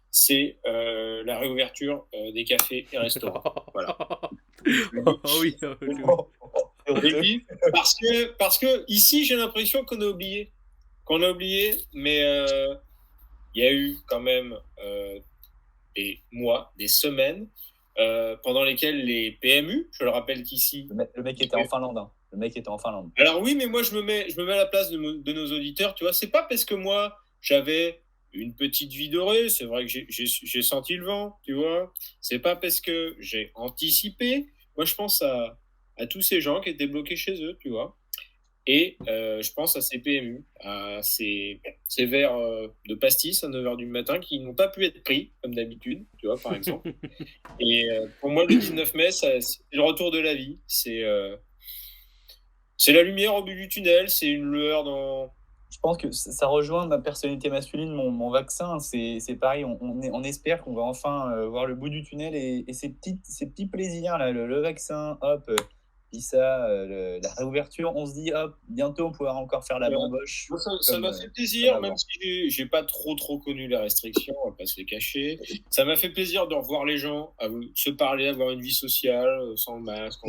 C'est la réouverture des cafés et restaurants. Voilà.
Oh oui.
Et puis, parce que ici, j'ai l'impression qu'on a oublié. Mais il y a eu quand même des mois, des semaines, pendant lesquelles les PMU, je le rappelle qu'ici.
Le mec était en Finlande. Hein. Le mec était en Finlande.
Alors oui, mais moi, je me mets à la place de nos auditeurs, tu vois. C'est pas parce que moi, j'avais une petite vie dorée, c'est vrai que j'ai senti le vent, tu vois. C'est pas parce que j'ai anticipé. Moi, je pense à tous ces gens qui étaient bloqués chez eux, tu vois. Et je pense à ces PMU, à ces verres de pastis à 9h du matin qui n'ont pas pu être pris, comme d'habitude, tu vois, par exemple. Et pour moi, le 19 mai, c'est le retour de la vie. C'est la lumière au bout du tunnel, c'est une lueur dans...
Je pense que ça rejoint ma personnalité masculine, mon vaccin. C'est pareil, on espère qu'on va enfin voir le bout du tunnel et ces petits plaisirs, là, le vaccin, hop, puis ça, la réouverture, on se dit, hop, bientôt on pourra encore faire la bamboche.
Ça m'a fait plaisir, même si j'ai pas trop connu les restrictions, on va pas se les cacher. Ça m'a fait plaisir de revoir les gens, se parler, avoir une vie sociale, sans le masque.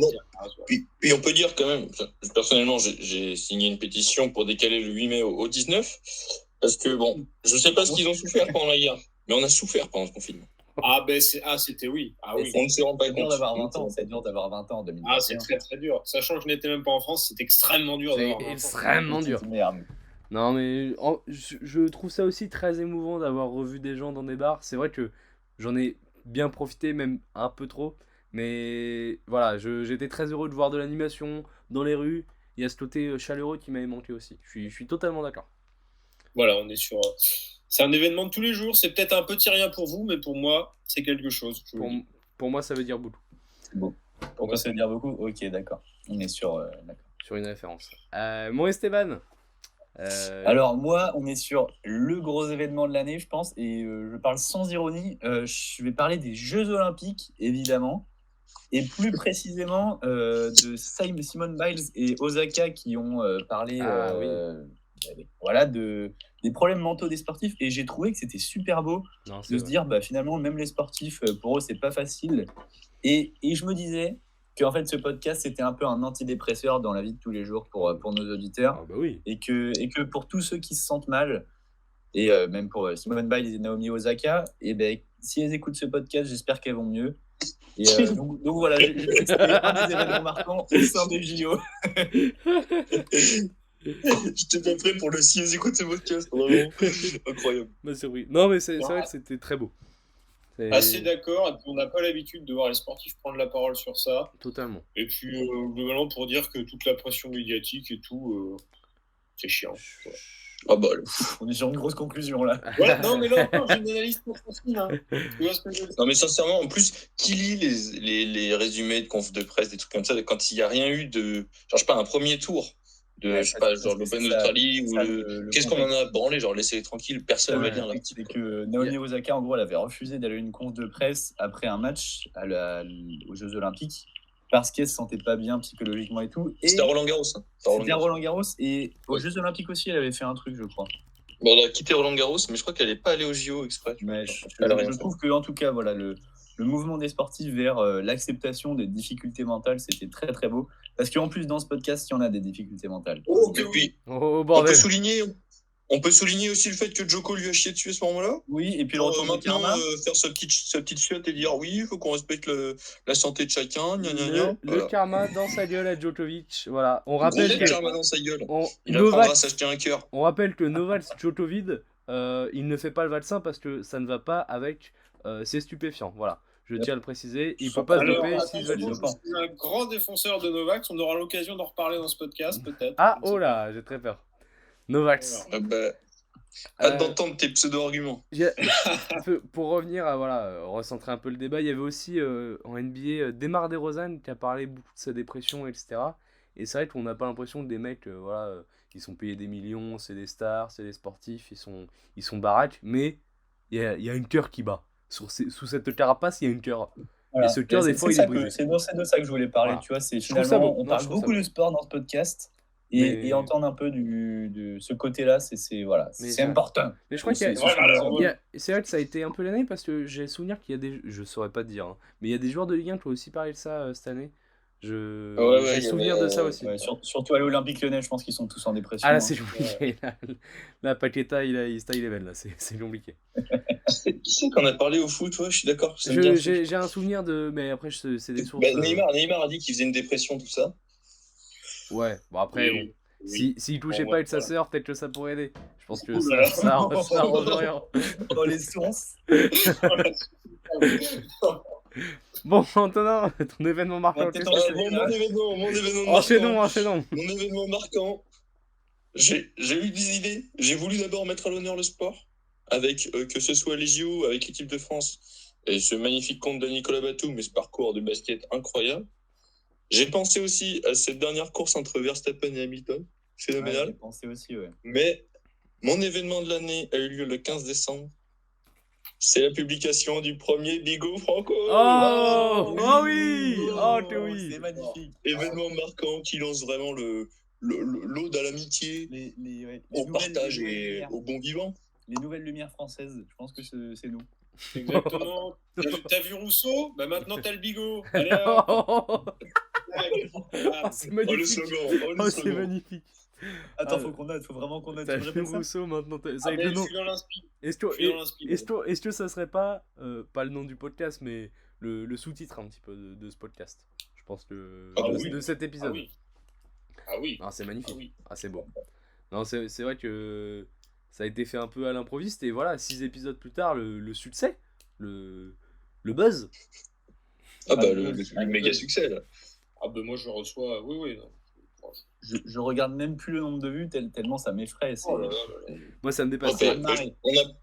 Puis on peut dire quand même, personnellement, j'ai signé une pétition pour décaler le 8 mai au 19, parce que bon, je sais pas ce qu'ils ont souffert pendant la guerre, mais on a souffert pendant ce confinement.
C'était oui. Ah oui.
On ne se rend pas
C'est dur
compte.
d'avoir 20 ans, c'est dur d'avoir 20 ans en 2021.
Ah, c'est très dur. Sachant que je n'étais même pas en France, c'est extrêmement dur d'avoir 20 ans.
C'est extrêmement dur.
Merde.
Non, mais je trouve ça aussi très émouvant d'avoir revu des gens dans des bars. C'est vrai que j'en ai bien profité, même un peu trop. Mais voilà, j'étais très heureux de voir de l'animation dans les rues. Il y a ce côté chaleureux qui m'avait manqué aussi. Je suis totalement d'accord.
Voilà, on est sur... C'est un événement de tous les jours. C'est peut-être un petit rien pour vous, mais pour moi, c'est quelque chose.
Pour moi, ça veut dire beaucoup.
C'est beau. Pour toi, ça veut dire beaucoup. Ok, d'accord. On est sur
une référence. Mon Esteban.
Alors moi, on est sur le gros événement de l'année, je pense, et je parle sans ironie. Je vais parler des Jeux Olympiques, évidemment, et plus précisément de Simone Biles et Osaka qui ont parlé voilà, des problèmes mentaux des sportifs, et j'ai trouvé que c'était super beau de se dire, finalement, même les sportifs, pour eux, c'est pas facile. Et je me disais qu'en fait, ce podcast, c'était un peu un antidépresseur dans la vie de tous les jours pour nos auditeurs.
Ah bah oui.
Et que pour tous ceux qui se sentent mal, et même pour Simone Biles et Naomi Osaka, et si elles écoutent ce podcast, j'espère qu'elles vont mieux. Et donc voilà, c'était un des événements marquants au sein des JO.
J'étais pas prêt pour le si elles écoutent ce podcast, vraiment incroyable.
Bah c'est vrai. Non, mais c'est vrai que c'était très beau.
Assez d'accord, on n'a pas l'habitude de voir les sportifs prendre la parole sur ça.
Totalement.
Et puis, globalement, pour dire que toute la pression médiatique et tout, c'est chiant. Ouais.
Ah bah,
on est sur une grosse conclusion là.
Voilà, non, mais là encore, j'ai une analyse pour facile. Hein. Tu vois ce que je veux dire ?
Non, mais sincèrement, en plus, qui lit les résumés de conf de presse, des trucs comme ça, quand il n'y a rien eu de. Genre, je sais pas, un premier tour de, je sais pas, genre l'Open d'Australie ou qu'est-ce qu'on en a branlé, genre laissez-les tranquilles, personne ne va dire là.
C'est que Naomi Osaka, en gros, elle avait refusé d'aller à une conf de presse après un match aux Jeux Olympiques parce qu'elle se sentait pas bien psychologiquement et tout.
C'était à Roland Garros. Hein.
C'était à Roland Garros, et aux Jeux Olympiques aussi, elle avait fait un truc, je crois.
Bah, elle a quitté Roland Garros, mais je crois qu'elle n'est pas allée au JO exprès.
Mais je trouve que, en tout cas, voilà, le mouvement des sportifs vers l'acceptation des difficultés mentales, c'était très très beau. Parce qu'en plus, dans ce podcast, il y en a des difficultés mentales.
Oh, que oui.
Oh, bordel.
On peut souligner aussi le fait que Djoko lui a chié dessus à ce moment-là.
Oui, et puis le retour de Karma.
Faire sa petite chiotte et dire oui, il faut qu'on respecte la santé de chacun.
Le karma dans sa gueule à Djokovic. Voilà. On rappelle
le karma dans sa gueule. Il
apprendra
à s'acheter un cœur.
On rappelle que Novak Djokovic il ne fait pas le vaccin parce que ça ne va pas avec ses stupéfiants. Voilà, je tiens à le préciser. Il peut pas se
Alors,
doper s'il se
attention,
vaccine.
je suis un grand défenseur de Novax. On aura l'occasion d'en reparler dans ce podcast, peut-être.
Ah,
Je ne sais
oh là, j'ai très peur. Novax.
Ah bah,
Euh,
hâte d'entendre tes pseudo-arguments.
Pour revenir à recentrer un peu le débat, il y avait aussi en NBA Demar DeRozan qui a parlé beaucoup de sa dépression, etc. Et c'est vrai qu'on n'a pas l'impression que des mecs, ils sont payés des millions, c'est des stars, c'est des sportifs, ils sont baraques, mais il y a une cœur qui bat. Sous cette carapace, il y a une cœur.
Voilà.
Et ce cœur, des fois, il est brisé.
C'est de ça que je voulais parler,
Voilà.
tu vois. C'est
Je trouve ça
finalement,
beau.
on
Non,
parle
je trouve ça
beaucoup
beau.
de sport dans ce podcast et entendre un peu de ce côté-là, voilà,
Mais
c'est
ça-
important.
Mais je crois qu'il y a,
C'est-
c'est vrai que ça a été un peu l'année parce que j'ai le souvenir qu'il y a des. Je saurais pas te dire, hein, mais il y a des joueurs de Ligue 1 qui ont aussi parlé de ça cette année.
Ouais,
J'ai
il y
souvenir
avait,
de ça aussi.
Ouais, surtout à l'Olympique Lyonnais, je pense qu'ils sont tous en dépression.
Ah là,
hein.
c'est compliqué. Là, Paqueta, il style level, là, c'est compliqué.
Qui c'est qu'on a parlé au foot? Ouais, je suis d'accord. ça me dit un truc.
J'ai un souvenir de. Mais après, c'est des sources.
Bah, Neymar a dit qu'il faisait une dépression, tout ça.
Ouais, bon, après,
Oui,
bon.
oui.
S'il touchait
Bon,
pas avec sa
voilà.
sœur, peut-être que ça pourrait aider. Je pense que
Ouh là là.
ça arrange rien.
Dans les sources.
Bon, Antonin, ton événement marquant,
Ouais,
qu'est-ce
t'es
que
en-
c'est
Mon événement marquant.
Enchaînons.
Mon événement marquant. J'ai eu des idées. J'ai voulu d'abord mettre à l'honneur le sport, avec que ce soit les JO, avec l'équipe de France, et ce magnifique compte de Nicolas Batum, mais ce parcours de basket incroyable. J'ai pensé aussi à cette dernière course entre Verstappen et Hamilton,
Ouais,
phénoménal.
j'ai pensé aussi, ouais.
Mais mon événement de l'année a eu lieu le 15 décembre. C'est la publication du premier Bigot Franco.
Oh oui. Oh que oui.
C'est magnifique.
Événement marquant qui lance vraiment l'ode à l'amitié,
Les
au
nouvelles-
partage
les nouvelles
et
lumières.
au bon vivant.
Les nouvelles lumières françaises, je pense que c'est nous.
Exactement. T'as vu Rousseau? Bah maintenant t'as le bigot. Allez, hop.
C'est
Oh le
magnifique.
slogan, oh le
Oh, c'est
slogan.
magnifique.
Attends,
Ah,
faut vraiment qu'on note.
T'as
Tu
vu
répètes ça
Rousseau maintenant. Ça
Ah,
va être
mais
le
je
nom.
suis dans l'inspi.
Est-ce que,
Je suis dans l'inspi.
est-ce que ça serait pas le nom du podcast, mais le sous-titre un petit peu de ce podcast? Je pense que
Ah
de,
oui.
de cet
Ah
épisode.
oui. Ah oui.
Ah, c'est magnifique.
Ah oui.
Ah, c'est beau. Non, c'est vrai que ça a été fait un peu à l'improviste et voilà, 6 épisodes plus tard, le succès, le buzz.
Ah bah le méga succès là.
Ah bah moi je reçois. Oui. Non.
Je regarde même plus le nombre de vues, tellement ça m'effraie.
Oh là là là là.
Moi, ça me dépasse.
Ok,
marre.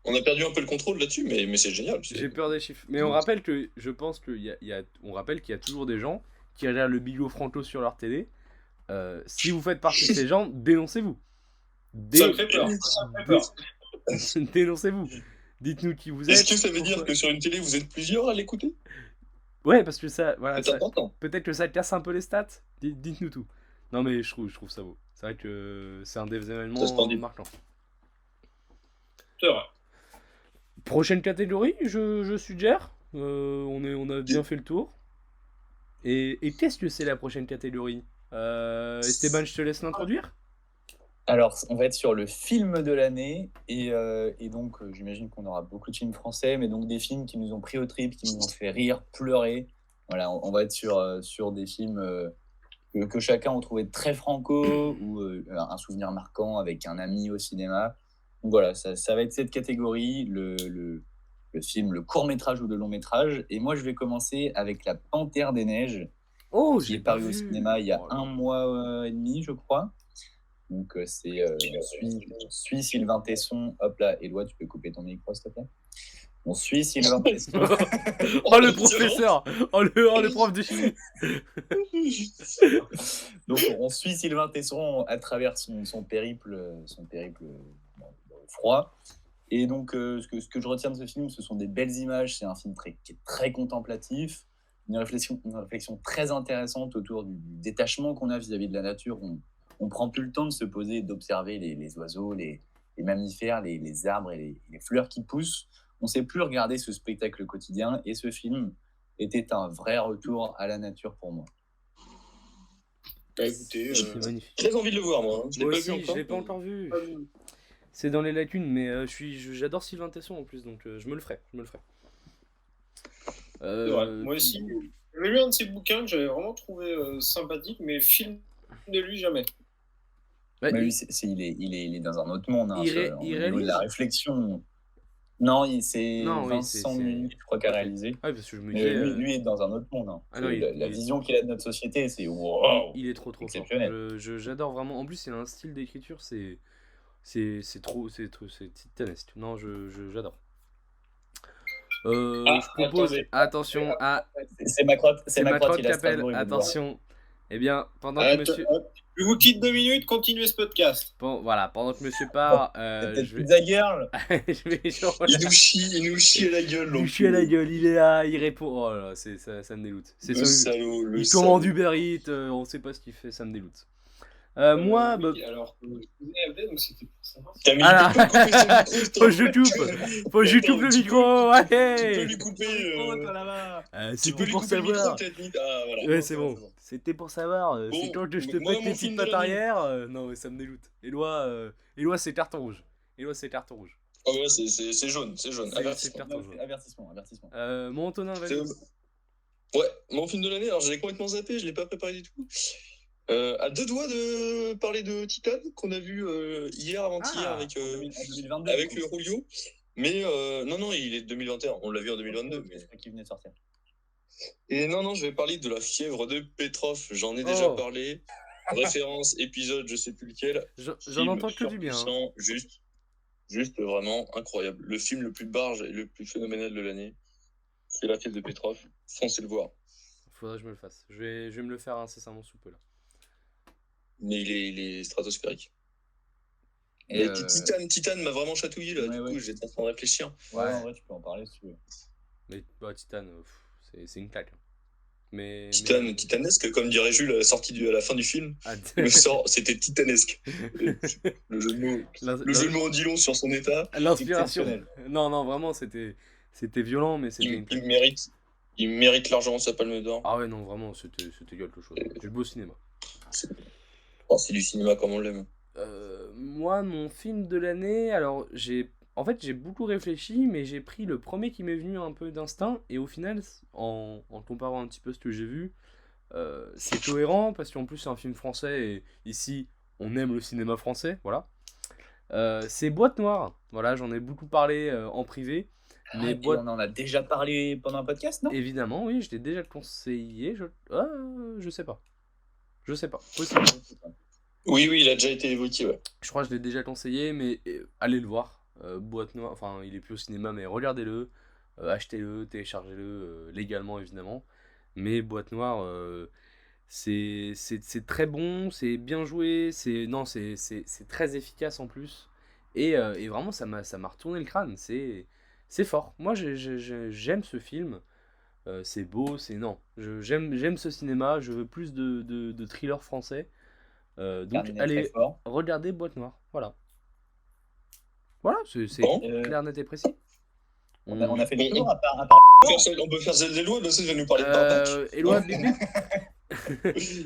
on a perdu un peu le contrôle là-dessus, mais c'est génial.
J'ai peur des chiffres. Mais on rappelle que je pense on rappelle qu'il y a toujours des gens qui regardent le Bigot Franco sur leur télé. Si vous faites partie de ces gens, dénoncez-vous.
Ça me fait peur. Ça me fait peur.
Dénoncez-vous. Dites-nous qui vous êtes.
Est-ce que ça veut dire
pourquoi-
que sur une télé vous êtes plusieurs à l'écouter?
Ouais, parce que ça, voilà,
C'est
ça-
important.
peut-être que ça casse un peu les stats. Dites-nous tout. Non mais je trouve ça beau. C'est vrai que c'est un des
C'est
événements
splendide.
marquants.
C'est vrai.
Prochaine catégorie, je suggère. On a bien fait le tour. Et qu'est-ce que c'est la prochaine catégorie Esteban, je te laisse l'introduire.
Alors, on va être sur le film de l'année et donc j'imagine qu'on aura beaucoup de films français, mais donc des films qui nous ont pris au trip, qui nous ont fait rire, pleurer. Voilà, on va être sur des films que chacun a trouvé très franco ou un souvenir marquant avec un ami au cinéma. Donc voilà, ça va être cette catégorie, le film, le court-métrage ou le long-métrage. Et moi, je vais commencer avec La Panthère des Neiges,
Oh,
qui
j'ai
est
pas
paru au
vu.
cinéma il y a
Oh là
un
là.
mois et demi, je crois. Donc, on suit Sylvain Tesson. Hop là, Éloi, tu peux couper ton micro, s'il te plaît. On suit Sylvain Tesson.
Oh le professeur. Oh le prof de chimie.
Donc, on suit Sylvain Tesson à travers son périple dans le froid. Et donc, ce que je retiens de ce film, ce sont des belles images. C'est un film qui est très contemplatif. Une réflexion très intéressante autour du détachement qu'on a vis-à-vis de la nature. On prend plus le temps de se poser et d'observer les oiseaux, les mammifères, les arbres et les fleurs qui poussent. On ne sait plus regarder ce spectacle quotidien. Et ce film était un vrai retour à la nature pour moi.
Bah écoutez,
C'est magnifique.
Très envie de le voir moi. Je l'ai
Moi
pas
aussi,
vu
je
encore.
l'ai pas encore vu.
euh,
C'est dans les lacunes, mais j'adore Sylvain Tesson en plus, donc je me le ferai.
c'est vrai. Moi aussi, j'avais lu un de ses bouquins que j'avais vraiment trouvé sympathique, mais film de lui, jamais.
Bah,
Mais
il,
lui, il est dans un autre monde, hein,
il ré-
au
il
niveau de la
réalise?
réflexion. Non, c'est
Non, oui,
Vincent Munier, je crois, qui a
Ok.
réalisé.
Ah, oui, parce que je me
Mais
disais.
lui est dans un autre monde, hein.
Ah non,
La vision qu'il a de notre société, c'est
il,
wow,
il est trop fort.
exceptionnel.
J'adore vraiment. En plus, il a un style d'écriture, c'est titanesque. Non, j'adore.
Ah,
Je propose,
attendez.
attention,
C'est
c'est
ma crotte,
Macron
il est
qui
à
appelle,
Strasbourg, il veut te voir.
attention. Eh bien, pendant que monsieur.
Je vous quitte 2 minutes, continuez ce podcast.
Voilà, pendant que monsieur part,
C'est peut-être
je vais.
Pizza Girl.
je vais
Il nous chie à la gueule,
lui chier à la gueule, il est là, il répond. Oh là là, ça me dégoûte.
Le salaud, le
Il commande
salaud.
Uber Eats, on sait pas ce qu'il fait, ça me dégoûte.
Oui,
Bah,
alors, je vous ai appelé, donc c'était pour savoir si-
T'as mis
Ah
il peut couper son micro,
faut que je coupe, faut que je coupe le micro,
Tu peux
allez.
lui couper. Tu
C'était
peux lui
pour
couper le micro,
savoir.
peut-être. Ah, voilà.
Ouais, c'est bon. C'était pour savoir.
Bon,
C'est quand que je te
moi,
pète
mon
les
film
petites
de
pattes
l'année.
arrière. Non, mais ça me dégoûte. Éloi, c'est carton rouge.
Ah ouais, c'est jaune, c'est jaune.
C'est
Avertissement.
carton jaune.
Avertissement.
Mon Antonin, vas-y.
Ouais, mon film de l'année, alors je l'ai complètement zappé, je l'ai pas préparé du tout. À deux doigts de parler de Titan, qu'on a vu hier, avant-hier,
Ah,
avec,
En 2022.
avec le Julio. Mais non, il est de 2021, on l'a vu en 2022. Mais...
C'est qui venait de sortir.
Et non, je vais parler de la fièvre de Petrov, j'en ai déjà parlé. Référence, épisode, je sais plus lequel.
J'en
Film
entends que du bien.
surpuissant, juste vraiment incroyable. Le film le plus barge et le plus phénoménal de l'année, c'est la fièvre de Petrov. Foncez le voir.
Faudrait que je me le fasse. Je vais me le faire incessamment sous peu là.
Mais il est stratosphérique.
Et
Et Titan m'a vraiment chatouillé là, du coup j'étais en train de réfléchir.
Ouais, en vrai, tu peux en parler si tu veux.
Mais bah, Titan, c'est une claque. Mais
Titanesque, comme dirait Jules à la fin du film. Le sort, c'était titanesque. Le jeu de mots en dit long sur son état.
L'inspiration.
Exceptionnel.
Non, vraiment, c'était violent, mais c'était une claque.
Il mérite largement sa palme d'or.
Ah ouais, non, vraiment, c'était quelque chose. Du beau cinéma.
C'est du cinéma comme on l'aime.
Moi, mon film de l'année, alors j'ai beaucoup réfléchi, mais j'ai pris le premier qui m'est venu un peu d'instinct, et au final, en comparant un petit peu ce que j'ai vu, c'est cohérent, parce qu'en plus c'est un film français, et ici, on aime le cinéma français, voilà. C'est Boîte Noire, voilà, j'en ai beaucoup parlé en privé, mais
Et on en a déjà parlé pendant un podcast, non?
Évidemment, oui, je t'ai déjà conseillé, je sais pas. Possible.
Oui, il a déjà été évoqué, ouais.
Je crois que je l'ai déjà conseillé, mais allez le voir. Boîte Noire, enfin, il est plus au cinéma, mais regardez-le, achetez-le, téléchargez-le légalement, évidemment. Mais Boîte Noire, c'est très bon, c'est bien joué, c'est très efficace en plus. Et vraiment, ça m'a retourné le crâne. C'est fort. Moi, j'aime ce film. C'est beau, j'aime ce cinéma. Je veux plus de thrillers français. Donc
Terminé
allez
très fort.
regarder Boîte Noire. Voilà, c'est
Bon.
clair, net et précis.
On a fait le
On-
tour à part.
On peut faire Zelda, là, il va nous parler de Barbac.
Éloi, bip, bip.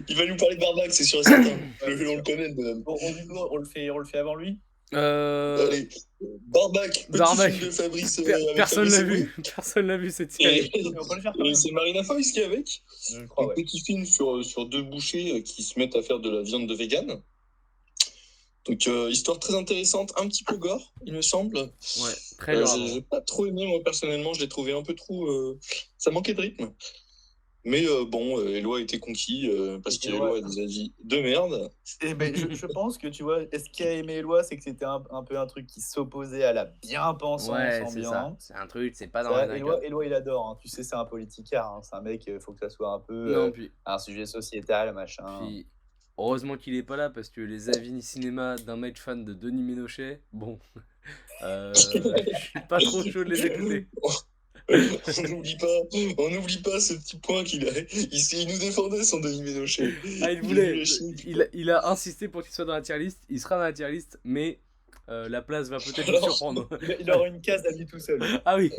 Il va nous parler de Barbac, c'est sûr et certain. On le connaît, le bonhomme.
Bon, on le fait avant lui.
Allez, Barbac, petit
Barbac.
film de Fabrice. avec
Personne
Fabrice
l'a
Eboué.
vu. Personne l'a vu cette série.
Et,
On peut le faire quand
et
même.
c'est Marina Foïs qui est avec.
Je crois,
Un
ouais.
petit film sur deux bouchers qui se mettent à faire de la viande de vegan. Donc, histoire très intéressante, un petit peu gore, il me semble.
Ouais, très grave.
J'ai pas trop aimé, moi, personnellement, je l'ai trouvé un peu trop... Ça manquait de rythme. Mais bon, Éloi a été conquis, parce qu'Éloi a des avis de merde.
Eh ben, je pense que tu vois, ce qui a aimé Éloi, c'est que c'était un peu un truc qui s'opposait à la bien-pensance
Ouais, c'est ça.
ambiante.
C'est un truc, c'est pas dans la
Éloi, il adore. Hein. Tu sais, c'est un politicard. Hein. C'est un mec, il faut que ça soit un peu
Non, puis
un sujet sociétal, machin.
heureusement qu'il est pas là parce que les avis cinéma d'un mec fan de Denis Ménochet, bon, je suis pas trop chaud de les écouter.
On n'oublie pas ce petit point qu'il a. Il nous défendait son Denis Ménochet.
Ah, il a insisté pour qu'il soit dans la tier list. Il sera dans la tier list, mais la place va peut-être le surprendre.
Il aura une case à lui tout seul.
Ah oui.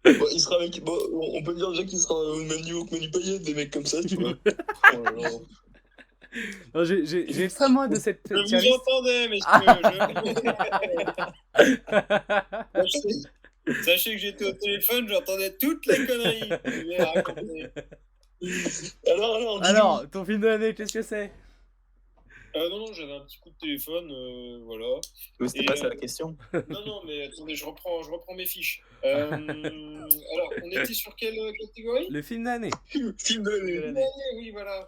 Bon, il sera avec. Bon, on peut dire déjà qu'il sera au même niveau que Manu Payet, des mecs comme ça, tu vois. Oh là là.
Non, j'ai extrêmement hâte de cette
Je
tier
vous
list.
entendais, messieurs. Sachez que j'étais au téléphone, j'entendais toutes les conneries que vous avez racontées.
Alors,
Alors, ton film de l'année, qu'est-ce que c'est?
Non, j'avais un petit coup de téléphone, voilà.
C'était
Et,
pas ça la question.
Non, mais attendez, je reprends mes fiches. Alors, on était sur quelle catégorie?
Le film d'année.
Film de l'année.
Oui, voilà.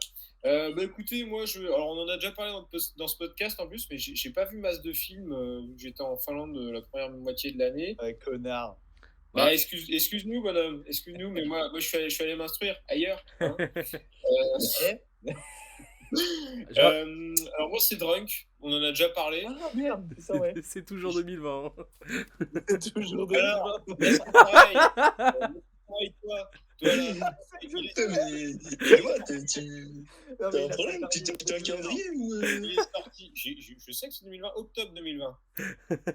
Écoutez, moi, alors on en a déjà parlé dans ce podcast en plus, mais j'ai pas vu masse de films, vu que j'étais en Finlande la première moitié de l'année.
Connard.
Bah, excuse-nous, bonhomme, excuse-nous, mais moi je suis allé m'instruire ailleurs. Hein. Alors moi c'est Drunk, on en a déjà parlé.
Ah merde, c'est ça, ouais.
C'est toujours 2020.
Toujours
Alors,
2020.
pareil, toi là,
Putain, mais moi,
Non,
t'as
mais
un
il a
problème?
pas
Tu
terminé.
t'as un calendrier ou
il est sorti, je sais que c'est 2020, octobre 2020.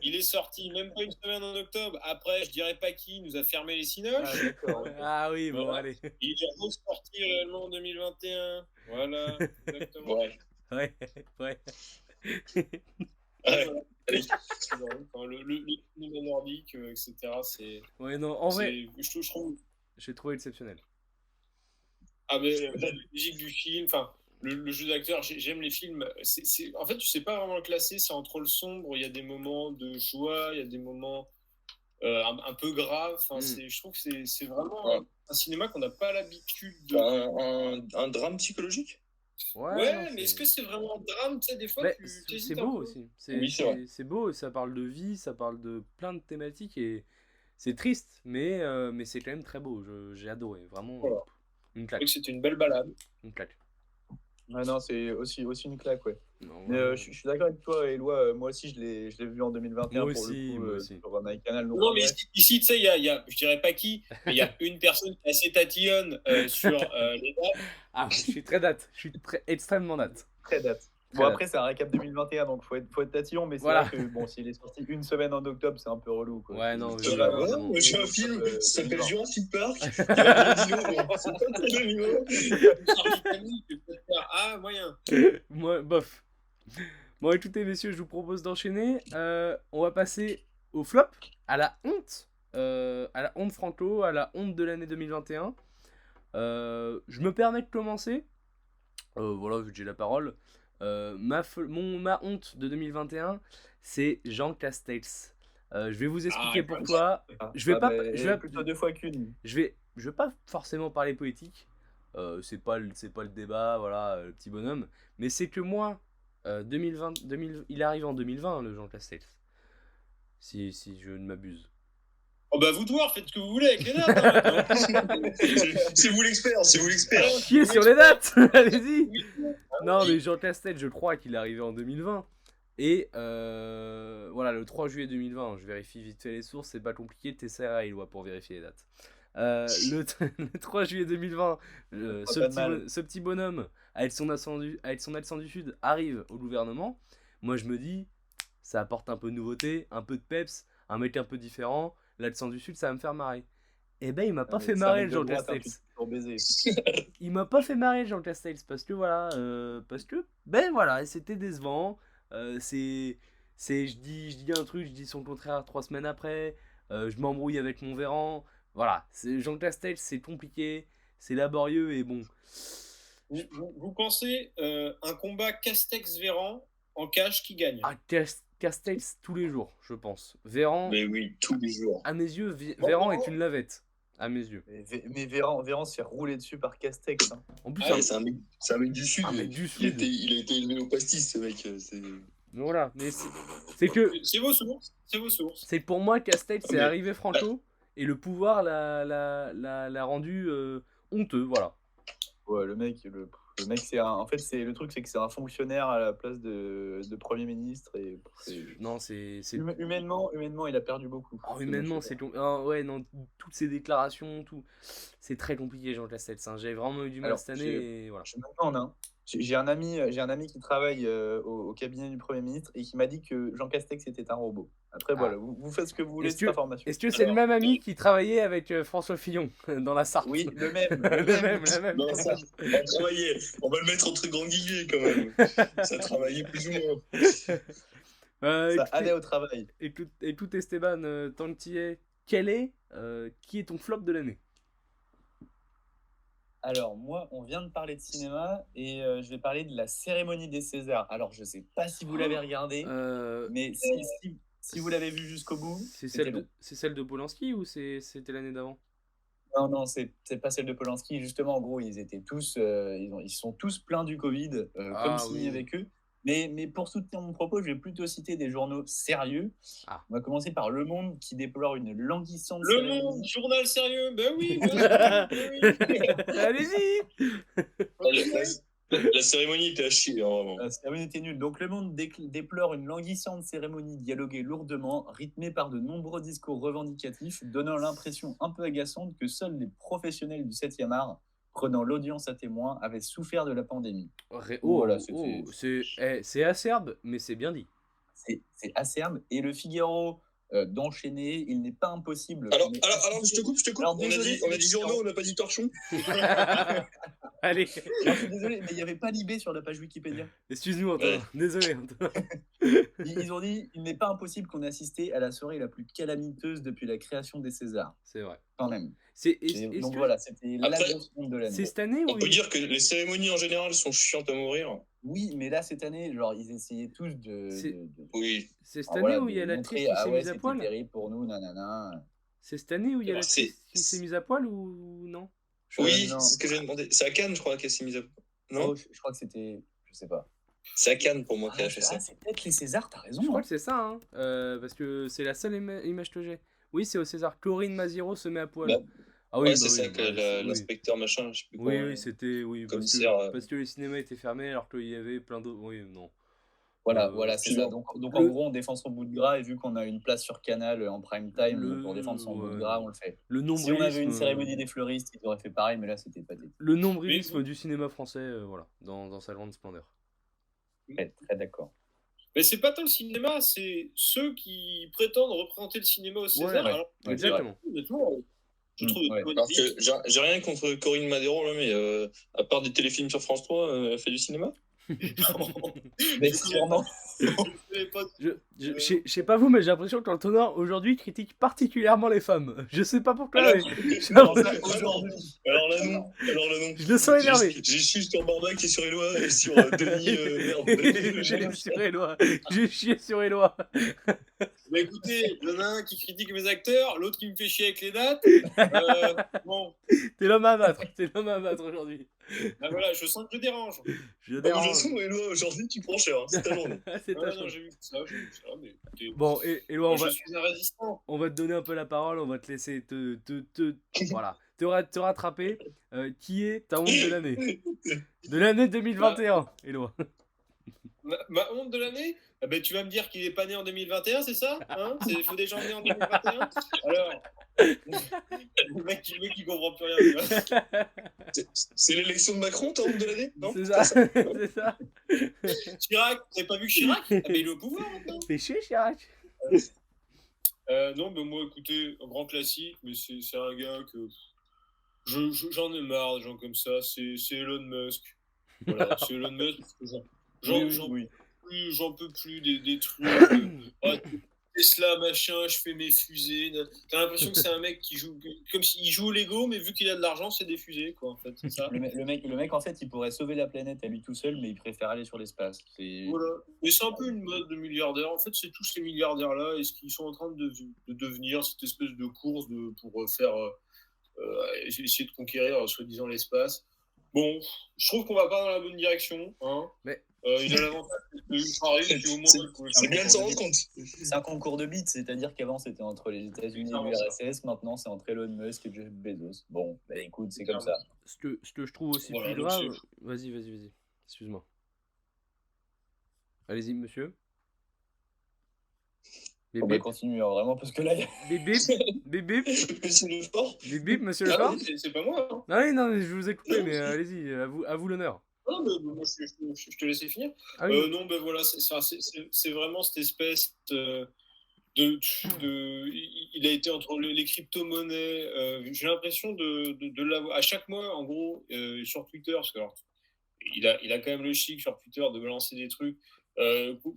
Il est sorti même pas une semaine en octobre. Après, je dirais pas qui nous a fermé les
Ah,
cinoches.
d'accord. ok.
Ah oui, bon,
Voilà.
allez.
Il est ressorti réellement en 2021. Voilà, exactement.
Ouais.
Ouais, ouais.
Ouais.
Voilà.
Allez.
Enfin, le cinéma nordique, etc. C'est,
Ouais, non, en vrai,
je trouve.
j'ai trouvé exceptionnel.
Ah, mais la musique du film, enfin, le jeu d'acteur, j'aime les films. En fait, tu sais pas vraiment le classer, c'est entre le sombre, il y a des moments de joie, il y a des moments un peu graves. Enfin, je trouve que c'est vraiment
Ouais.
un cinéma qu'on n'a pas l'habitude de.
Un drame psychologique?
Ouais,
non,
mais est-ce que c'est vraiment un drame? Tu sais, des fois,
Mais
tu
c'est
t'hésites
beau
un peu.
aussi.
Oui, c'est vrai.
C'est beau et ça parle de vie, ça parle de plein de thématiques et c'est triste, mais c'est quand même très beau. J'ai adoré, vraiment.
Voilà.
Une
Je
claque,
trouvais que c'était une belle balade.
une claque.
Ah non, c'est aussi une claque, ouais.
Non,
Mais
vraiment.
je suis d'accord avec toi, Éloi. Moi aussi, je l'ai vu en 2021
Moi
pour
aussi,
le coup,
moi aussi.
sur MyCanal. Donc,
Non,
en
mais
vrai,
ici, tu sais, je dirais pas qui, mais il y a une personne qui est assez tatillonne sur les dates.
Ah, je suis très date. Je suis extrêmement date.
très date.
Très
Bon,
date.
après, c'est un récap 2021, donc faut être tatillon, mais c'est
Voilà.
vrai que bon, s'il est sorti une semaine en octobre, c'est un peu relou. Quoi.
Ouais, non,
C'est
oui,
pas
Voilà,
évidemment.
moi j'ai un
octobre,
film, ça s'appelle
2020.
Jurassic Park. Il y a des dinos, mais c'est pas très rigolo.
Ah, moyen.
Moi, bof. Bon, écoutez, messieurs, je vous propose d'enchaîner. On va passer au flop, à la honte Franco, à la honte de l'année 2021. Je me permets de commencer. Voilà, vu que j'ai la parole. Ma honte de 2021, c'est Jean Castex. Je vais vous expliquer pourquoi. Je vais pas. Je vais
plutôt deux fois qu'une.
je vais pas forcément parler politique. C'est pas le débat, voilà, le petit bonhomme. Mais c'est que moi, 2020, il arrive en 2020, le Jean Castex. Si je ne m'abuse.
Oh bah vous de voir, faites ce que vous voulez avec les dates. Hein, maintenant.
C'est vous l'expert, c'est vous l'expert.
Chier sur les dates. Allez-y. Non, mais Jean Castex, je crois qu'il est arrivé en 2020. Et voilà, le 3 juillet 2020, je vérifie vite fait les sources, c'est pas compliqué, t'essaieras, Éloi, pour vérifier les dates. Le 3 juillet 2020, ce petit bonhomme, avec son accent du Sud, arrive au gouvernement. Moi, je me dis, ça apporte un peu de nouveauté, un peu de peps, un mec un peu différent. L'accent du Sud, ça va me faire marrer. Eh ben, il m'a pas fait marrer, Jean Castex. Il m'a pas fait marrer, Jean Castex, parce que voilà, ben voilà, c'était décevant. Je dis un truc, je dis son contraire 3 semaines après. Je m'embrouille avec mon Véran. Voilà, Jean Castex, c'est compliqué, c'est laborieux et bon.
Vous pensez un combat Castex-Véran en cage qui gagne?
Ah, Castex tous les jours, je pense. Véran,
Mais oui, tous les jours.
à mes yeux, Véran est une lavette. À mes yeux.
Mais Véran se fait rouler dessus par Castex. Hein.
En plus,
C'est un mec du Sud.
Un mec du
Il
Sud.
a été élevé au pastis, ce mec.
voilà, mais c'est que
C'est vos sources. C'est vos sources.
c'est que pour moi, Castex, c'est
Mais-
arrivé Franco et le pouvoir l'a rendu honteux, voilà.
Ouais, le mec, c'est en fait, c'est le truc, c'est que c'est un fonctionnaire à la place de Premier ministre et
Non, c'est
humainement, il a perdu beaucoup.
Oh, humainement, c'est ouais, non, toutes ces déclarations, tout, c'est très compliqué, Jean Castex. Hein. J'ai vraiment eu du mal
Alors,
cette année et voilà.
Je me demande, hein. J'ai un ami qui travaille au cabinet du Premier ministre et qui m'a dit que Jean Castex était un robot. Après, voilà, vous faites ce que vous voulez,
Est-ce
cette information.
Est-ce que c'est le même ami qui travaillait avec François Fillon dans la Sarthe?
Oui, le même.
le même.
Non, ça, on travaillait. On va le mettre entre grands guillemets quand même. Ça travaillait plus ou moins.
Ça
Écoutez,
allait au travail.
écoute Esteban, tant que tu y es, qui est ton flop de l'année?
Alors, moi, on vient de parler de cinéma et je vais parler de la cérémonie des Césars. Alors, je sais pas si vous l'avez regardé, mais si vous l'avez vu jusqu'au bout, c'était long.
C'est celle de Polanski ou c'était l'année d'avant?
Non, non, c'est pas celle de Polanski. Justement, en gros, ils étaient tous, ils sont tous pleins du Covid, comme
Ah
s'il y
oui.
avait que. Mais pour soutenir mon propos, je vais plutôt citer des journaux sérieux.
Ah.
On va commencer par Le Monde qui déplore une languissante
Le
cérémonie.
Monde, journal sérieux, ben oui, bien sûr, ben oui.
Allez-y.
La cérémonie était à chier, hein, vraiment.
La cérémonie était nulle. Donc, Le Monde déplore une languissante cérémonie dialoguée lourdement, rythmée par de nombreux discours revendicatifs, donnant l'impression un peu agaçante que seuls les professionnels du 7e art, prenant l'audience à témoin, avaient souffert de la pandémie. Voilà,
C'est acerbe, mais c'est bien dit.
C'est acerbe. Et Le Figaro d'enchaîner, il n'est pas impossible.
Alors,
mais
je te coupe.
Alors,
On a
désolé,
dit, journaux, on n'a pas dit torchon.
Allez,
Je suis désolé, mais il n'y avait pas l'IB sur la page Wikipédia.
excuse-nous Antonin.
Ouais.
Désolé Antonin.
Ils ont dit il n'est pas impossible qu'on ait assisté à la soirée la plus calamiteuse depuis la création des Césars.
C'est vrai.
Quand même.
Est-ce
Donc
que
voilà, c'était la
Après,
grosse honte de l'année.
c'est cette année
On
où
peut dire que les cérémonies en général sont chiantes à mourir.
Oui, mais là, cette année, genre, ils essayaient tous
C'est-
Oui.
c'est cette
ah,
année
voilà,
où il y a
de
l'actrice
montrer,
qui s'est mise à
c'était
poil?
terrible pour nous, nanana.
C'est cette année où il y a
Alors,
l'actrice qui s'est mise à poil ou non?
Oui,
Non.
c'est ce que j'ai demandé. C'est à Cannes, je crois, qu'elle s'est mise à. Non,
Oh, je crois que c'était. Je sais pas.
c'est à Cannes pour moi qu'elle a fait ça.
C'est peut-être les Césars, t'as raison.
Je crois
hein.
que c'est ça, hein, parce que c'est la seule image que j'ai. Oui, c'est au César. Corinne Maziro se met à poil.
Bah,
Ah oui,
Ouais,
bah
c'est
oui,
ça que
oui.
l'inspecteur machin, je sais plus
Oui,
quoi.
oui, c'était
commissaire,
parce que les cinémas étaient fermés alors qu'il y avait plein d'autres. Oui, non.
Voilà, c'est ça. Donc en
le-
gros, on défend son bout de gras et vu qu'on a une place sur Canal en prime time
Le-
pour défendre son bout de
ouais.
gras, on le fait.
Le
Si on avait une
nombrilisme,
cérémonie des fleuristes, ils auraient fait pareil, mais là, c'était pathétique.
le nombrilisme du cinéma français, voilà, dans sa grande splendeur.
Très, très d'accord.
Mais c'est pas tant le cinéma, c'est ceux qui prétendent représenter le cinéma au César.
ouais.
Alors,
Ouais,
Exactement.
honnêtement, je trouve
Ouais.
bonne
Parce
idée.
que j'ai rien contre Corinne Madero, là, mais à part des téléfilms sur France 3, elle fait du cinéma.
Mais sûrement.
Je connais pas-
Je sais pas vous, mais j'ai l'impression que l'Antonin aujourd'hui critique particulièrement les femmes. Je sais pas pourquoi,
Alors,
mais j'ai
Alors,
l'impression-
ça, aujourd'hui.
Alors là, non.
je le sens énervé.
J'ai chié sur Barbac et sur Éloi et sur Denis. Merde.
J'ai sur Éloi. J'ai chié sur Éloi.
Mais écoutez, il y en a un qui critique mes acteurs, l'autre qui me fait chier avec les dates. Bon,
T'es l'homme à battre. T'es l'homme à battre aujourd'hui.
ben voilà, je sens que je dérange.
Je
De toute
dérange.
façon, Éloi, aujourd'hui, tu prends cher. Hein, c'est ta journée.
C'est ta
Ouais, non,
chance.
j'ai vu ça, mais écoutez,
Bon, Éloi,
je suis un résistant.
on va te donner un peu la parole. On va te laisser voilà, te rattraper. Qui est ta honte de l'année? De l'année 2021, Éloi.
Ma honte de l'année, ah ben, tu vas me dire qu'il est pas né en 2021, c'est ça hein? Il faut des gens nés en 2021. Alors, le mec qui comprend plus rien. tu vois.
C'est l'élection de Macron, ta honte de l'année? Non?
C'est ça. C'est ça.
Chirac, vous n'avez pas vu Chirac ah, ben, il est au pouvoir maintenant.
Fais chier, Chirac.
Non, mais moi, écoutez, un grand classique, mais c'est un gars que j'en ai marre des gens comme ça. C'est Elon Musk. Voilà, c'est Elon Musk. Parce que j'en peux plus des trucs. Tesla, machin, je fais mes fusées. T'as l'impression que c'est un mec qui joue comme s'il joue au Lego, mais vu qu'il a de l'argent, c'est des fusées, quoi, en fait. C'est ça.
Le mec, en fait, il pourrait sauver la planète à lui tout seul, mais il préfère aller sur l'espace.
Voilà. Mais c'est un peu une mode de milliardaires. En fait, c'est tous ces milliardaires-là et ce qu'ils sont en train de devenir, cette espèce de course pour faire essayer de conquérir soi-disant l'espace. Bon, je trouve qu'on va pas dans la bonne direction. Hein.
Mais-
il a l'avantage que ultra riche, puis au moins, il pouvait
C'est
faire
bien de
des
s'en rendre compte.
C'est un concours de bits, c'est-à-dire qu'avant c'était entre les États-Unis et l'URSS, maintenant c'est entre Elon Musk et Jeff Bezos. Bon, bah écoute, c'est comme ça.
Ce que je trouve aussi
Voilà,
plus
donc
grave. Vas-y. Excuse-moi. Allez-y, monsieur.
On va continuer, hein, vraiment, parce que là, il y a-
Bip,
Monsieur le fort.
bip, monsieur le
Ah
fort.
non, c'est pas moi. Hein.
Ah oui, non, mais je vous ai coupé, mais allez-y, à vous l'honneur.
Non, mais moi, je te laissais finir.
Ah oui.
Non, ben voilà, c'est vraiment cette espèce il a été entre les crypto-monnaies. J'ai l'impression de l'avoir à chaque mois, en gros, sur Twitter, parce que alors, il a quand même le chic sur Twitter de balancer des trucs.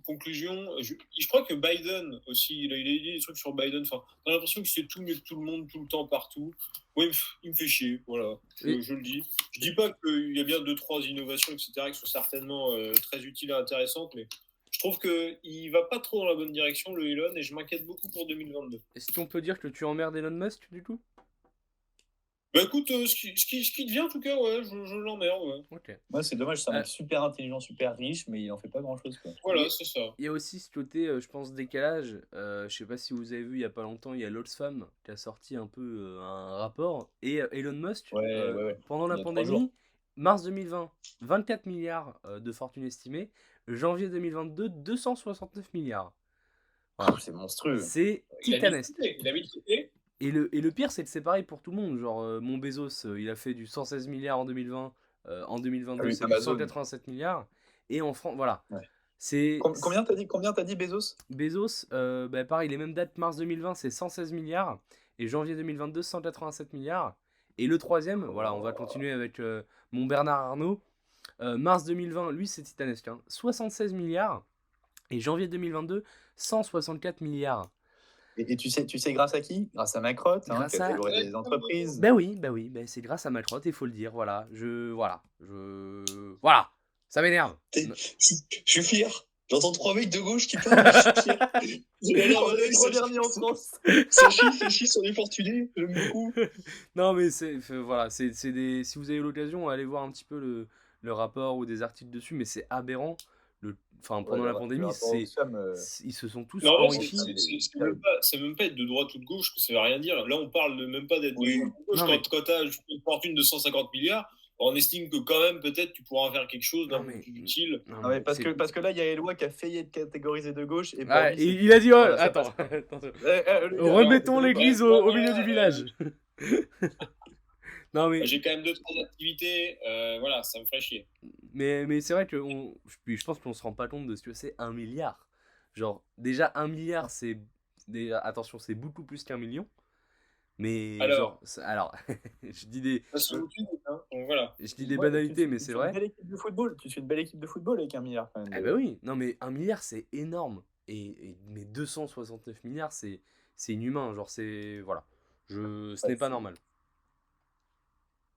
Conclusion, je crois que Biden aussi, il a dit des trucs sur Biden. Enfin, t'as l'impression que c'est tout mieux que tout le monde, tout le temps, partout. Ouais, il me fait chier, voilà,
Et-
je le dis. Je dis pas qu'il y a bien 2-3 innovations, etc., qui sont certainement très utiles et intéressantes, mais je trouve qu'il va pas trop dans la bonne direction, le Elon, et je m'inquiète beaucoup pour 2022.
Est-ce qu'on peut dire que tu emmerdes Elon Musk du coup?
Bah écoute, ce qui devient en tout cas, ouais, je l'emmerde, ouais.
Ok.
Moi, c'est dommage, c'est un
Euh,
mec super intelligent, super riche, mais il en fait pas grand-chose, quoi.
Voilà, c'est ça.
Il y a aussi ce côté, je pense, décalage. Je sais pas si vous avez vu il y a pas longtemps, il y a l'Oxfam qui a sorti un peu un rapport. Et Elon Musk,
Ouais.
pendant la
Il y a 3 jours.
pandémie, mars 2020, 24 milliards de fortune estimée. Janvier 2022, 269 milliards. Voilà.
C'est monstrueux.
C'est
Il a
titanesque.
il a vite quitté.
Et le pire, c'est que c'est pareil pour tout le monde. Genre, mon Bezos, il a fait du 116 milliards en 2020. En 2022,
Ah oui,
c'est du
Amazon.
187 milliards. Et en France, voilà.
Ouais.
C'est
Combien t'as dit Bezos?
Bezos, pareil, les mêmes dates, mars 2020, c'est 116 milliards. Et janvier 2022, 187 milliards. Et le troisième, voilà, on va continuer avec mon Bernard Arnault. Mars 2020, lui, c'est titanesque, hein, 76 milliards. Et janvier 2022, 164 milliards.
Et tu sais grâce à qui? Grâce à Macron,
Grâce
qui a
à-
fait louer des entreprises.
Ben oui, c'est grâce à Macron, il faut le dire, voilà. Voilà, ça m'énerve.
Je suis fier. J'entends 3 mecs de gauche qui parlent, je suis fier. J'ai l'air
On est
malade,
les 3 derniers en France.
ça chie sur les fortunés, j'aime beaucoup.
Non, mais voilà, c'est si vous avez l'occasion, allez voir un petit peu le rapport ou des articles dessus, mais c'est aberrant. Pendant la pandémie, ils se sont tous
Non,
enrichis.
c'est même pas être de droite ou de gauche, que ça veut rien dire. Là, on parle même pas d'être
Oui.
de droite ou de gauche.
Non, mais-
Quand tu as une fortune de 150 milliards, on estime que quand même, peut-être, tu pourras en faire quelque chose d'un
Non,
peu
mais-
plus utile.
Non,
Non, mais
mais
parce
c'est-
que là, il y a Eloi qui a failli être catégorisé de gauche. Et pour
Ouais,
lui,
il a dit, ouais,
Voilà, ça
attends,
passe
attention.
les gars,
Remettons
alors,
l'église
ouais,
au
ouais,
milieu
ouais,
du village. Non, mais
J'ai quand même 2-3 activités, voilà, ça me ferait chier.
Mais c'est vrai que je pense qu'on se rend pas compte de ce que c'est 1 milliard. Genre, déjà 1 milliard, c'est. Attention, c'est beaucoup plus qu'un million. Mais
Alors.
alors, je dis des,
Ça se motive, hein, donc voilà.
je dis des
Ouais,
banalités, mais c'est vrai.
Tu suis une belle équipe de football avec 1 milliard quand même.
Ah bah oui, non mais 1 milliard c'est énorme. Mais 269 milliards c'est inhumain. Genre c'est. Voilà. Ce n'est pas normal.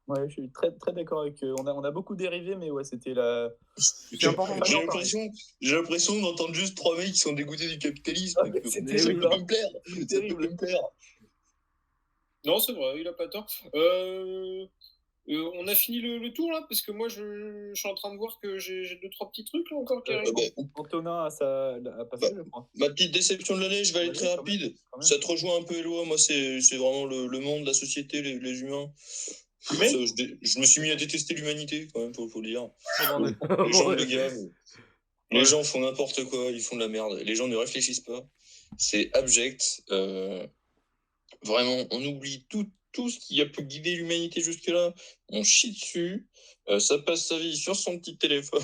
Ouais, je suis très, très d'accord avec eux. On a beaucoup dérivé, mais ouais, c'était la.
C'est important de
J'ai
parler.
l'impression d'entendre juste 3 mecs qui sont dégoûtés du capitalisme.
Ah, mais c'est
Mais
Ça
oui.
peut me plaire.
C'est
Ça
terrible.
peut me plaire.
Non, c'est vrai, il a pas tort. On a fini le tour là, parce que moi je suis en train de voir que j'ai 2-3 petits trucs là encore qui arrivent.
Antonin a passé, je crois.
Ma petite déception de l'année, je vais aller
Vas-y,
très
quand même,
rapide.
quand même.
Ça te rejoint un peu, Eloi. Moi, c'est vraiment le monde, la société, les humains.
Mais-
Je me suis mis à détester l'humanité, quand même, faut le dire.
Oh, bordel.
Les gens me gavent. Les gens font n'importe quoi, ils font de la merde. Les gens ne réfléchissent pas. C'est abject. Vraiment, on oublie tout ce qui a pu guider l'humanité jusque-là. On chie dessus. Ça passe sa vie sur son petit téléphone.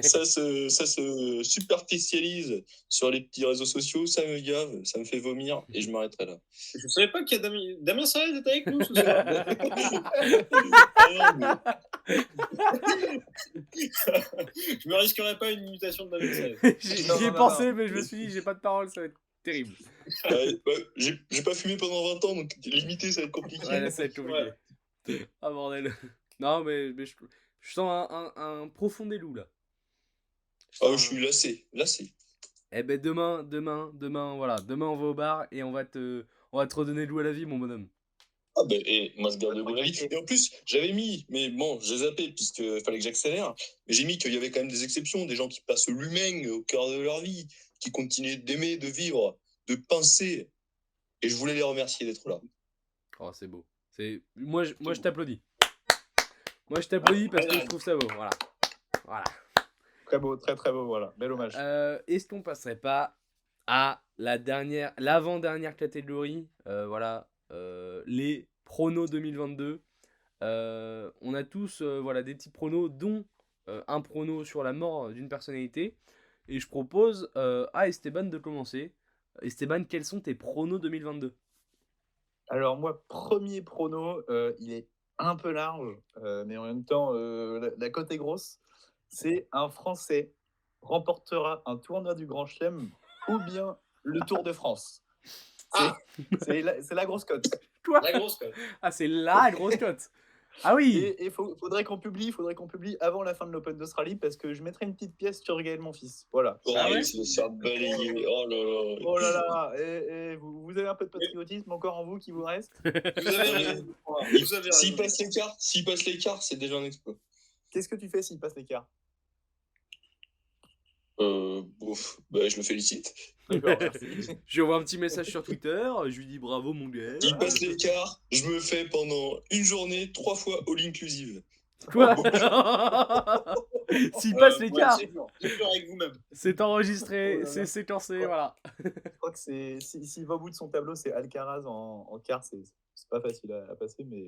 ça se superficialise sur les petits réseaux sociaux. Ça me gave, ça me fait vomir et je m'arrêterai là.
Je savais pas qu'il y a Damien Sarez était avec nous ce soir.
Ah non, mais-
Je me risquerais pas une imitation de Damien Sarez.
J'y ai pensé, mais je me suis dit, j'ai pas de parole, ça va être terrible.
J'ai pas fumé pendant 20 ans, donc limiter, ça va être compliqué.
Ouais, là, ça va être compliqué. Ah, bordel. Non, mais je sens un profond déloup là.
Je suis lassé.
Eh ben demain, voilà, demain on va au bar et on va te redonner loup à la vie, mon bonhomme.
Ah ben, et moi je garde le bon avis. Et en plus, j'avais mis, mais bon, j'ai zappé puisqu'il fallait que j'accélère, mais j'ai mis qu'il y avait quand même des exceptions, des gens qui passent l'humain au cœur de leur vie, qui continuent d'aimer, de vivre, de penser. Et je voulais les remercier d'être là.
Oh, c'est beau. Moi je t'applaudis. Moi je t'applaudis parce que je trouve ça beau. Voilà.
Très beau, très très beau, voilà. Bel hommage.
Est-ce qu'on passerait pas à l'avant-dernière catégorie, voilà, les pronos 2022. On a tous voilà, des petits pronos, dont un prono sur la mort d'une personnalité. Et je propose à Esteban de commencer. Esteban, quels sont tes pronos 2022?
Alors moi, premier prono, il est un peu large, mais en même temps, la cote est grosse. C'est un Français remportera un tournoi du Grand Chelem ou bien le Tour de France.
Ah.
C'est la grosse cote.
Quoi?
La grosse cote.
Ah, c'est la grosse cote. Ah oui.
Et faudrait qu'on publie avant la fin de l'Open d'Australie parce que je mettrai une petite pièce sur Gaël Monfils. Voilà.
Oh,
Ah ouais
il va se faire balayer. Oh là là.
Oh là là, vous avez un peu de patriotisme encore en vous qui vous reste?
Vous avez raison. Vous avez
S'il
raison.
passe l'écart, c'est déjà un exploit.
Qu'est-ce que tu fais s'il passe l'écart?
Ouf, bah, je le félicite.
D'accord, merci.
Je lui envoie un petit message sur Twitter, je lui dis bravo mon gars.
S'il passe l'écart, je me fais pendant une journée 3 fois all inclusive.
Quoi? S'il passe
Ouais,
l'écart,
c'est dur avec vous-même.
c'est enregistré,
Oh là là.
c'est séquencé, voilà.
Je crois que s'il va au bout de son tableau, c'est Alcaraz en quart. C'est pas facile à passer, mais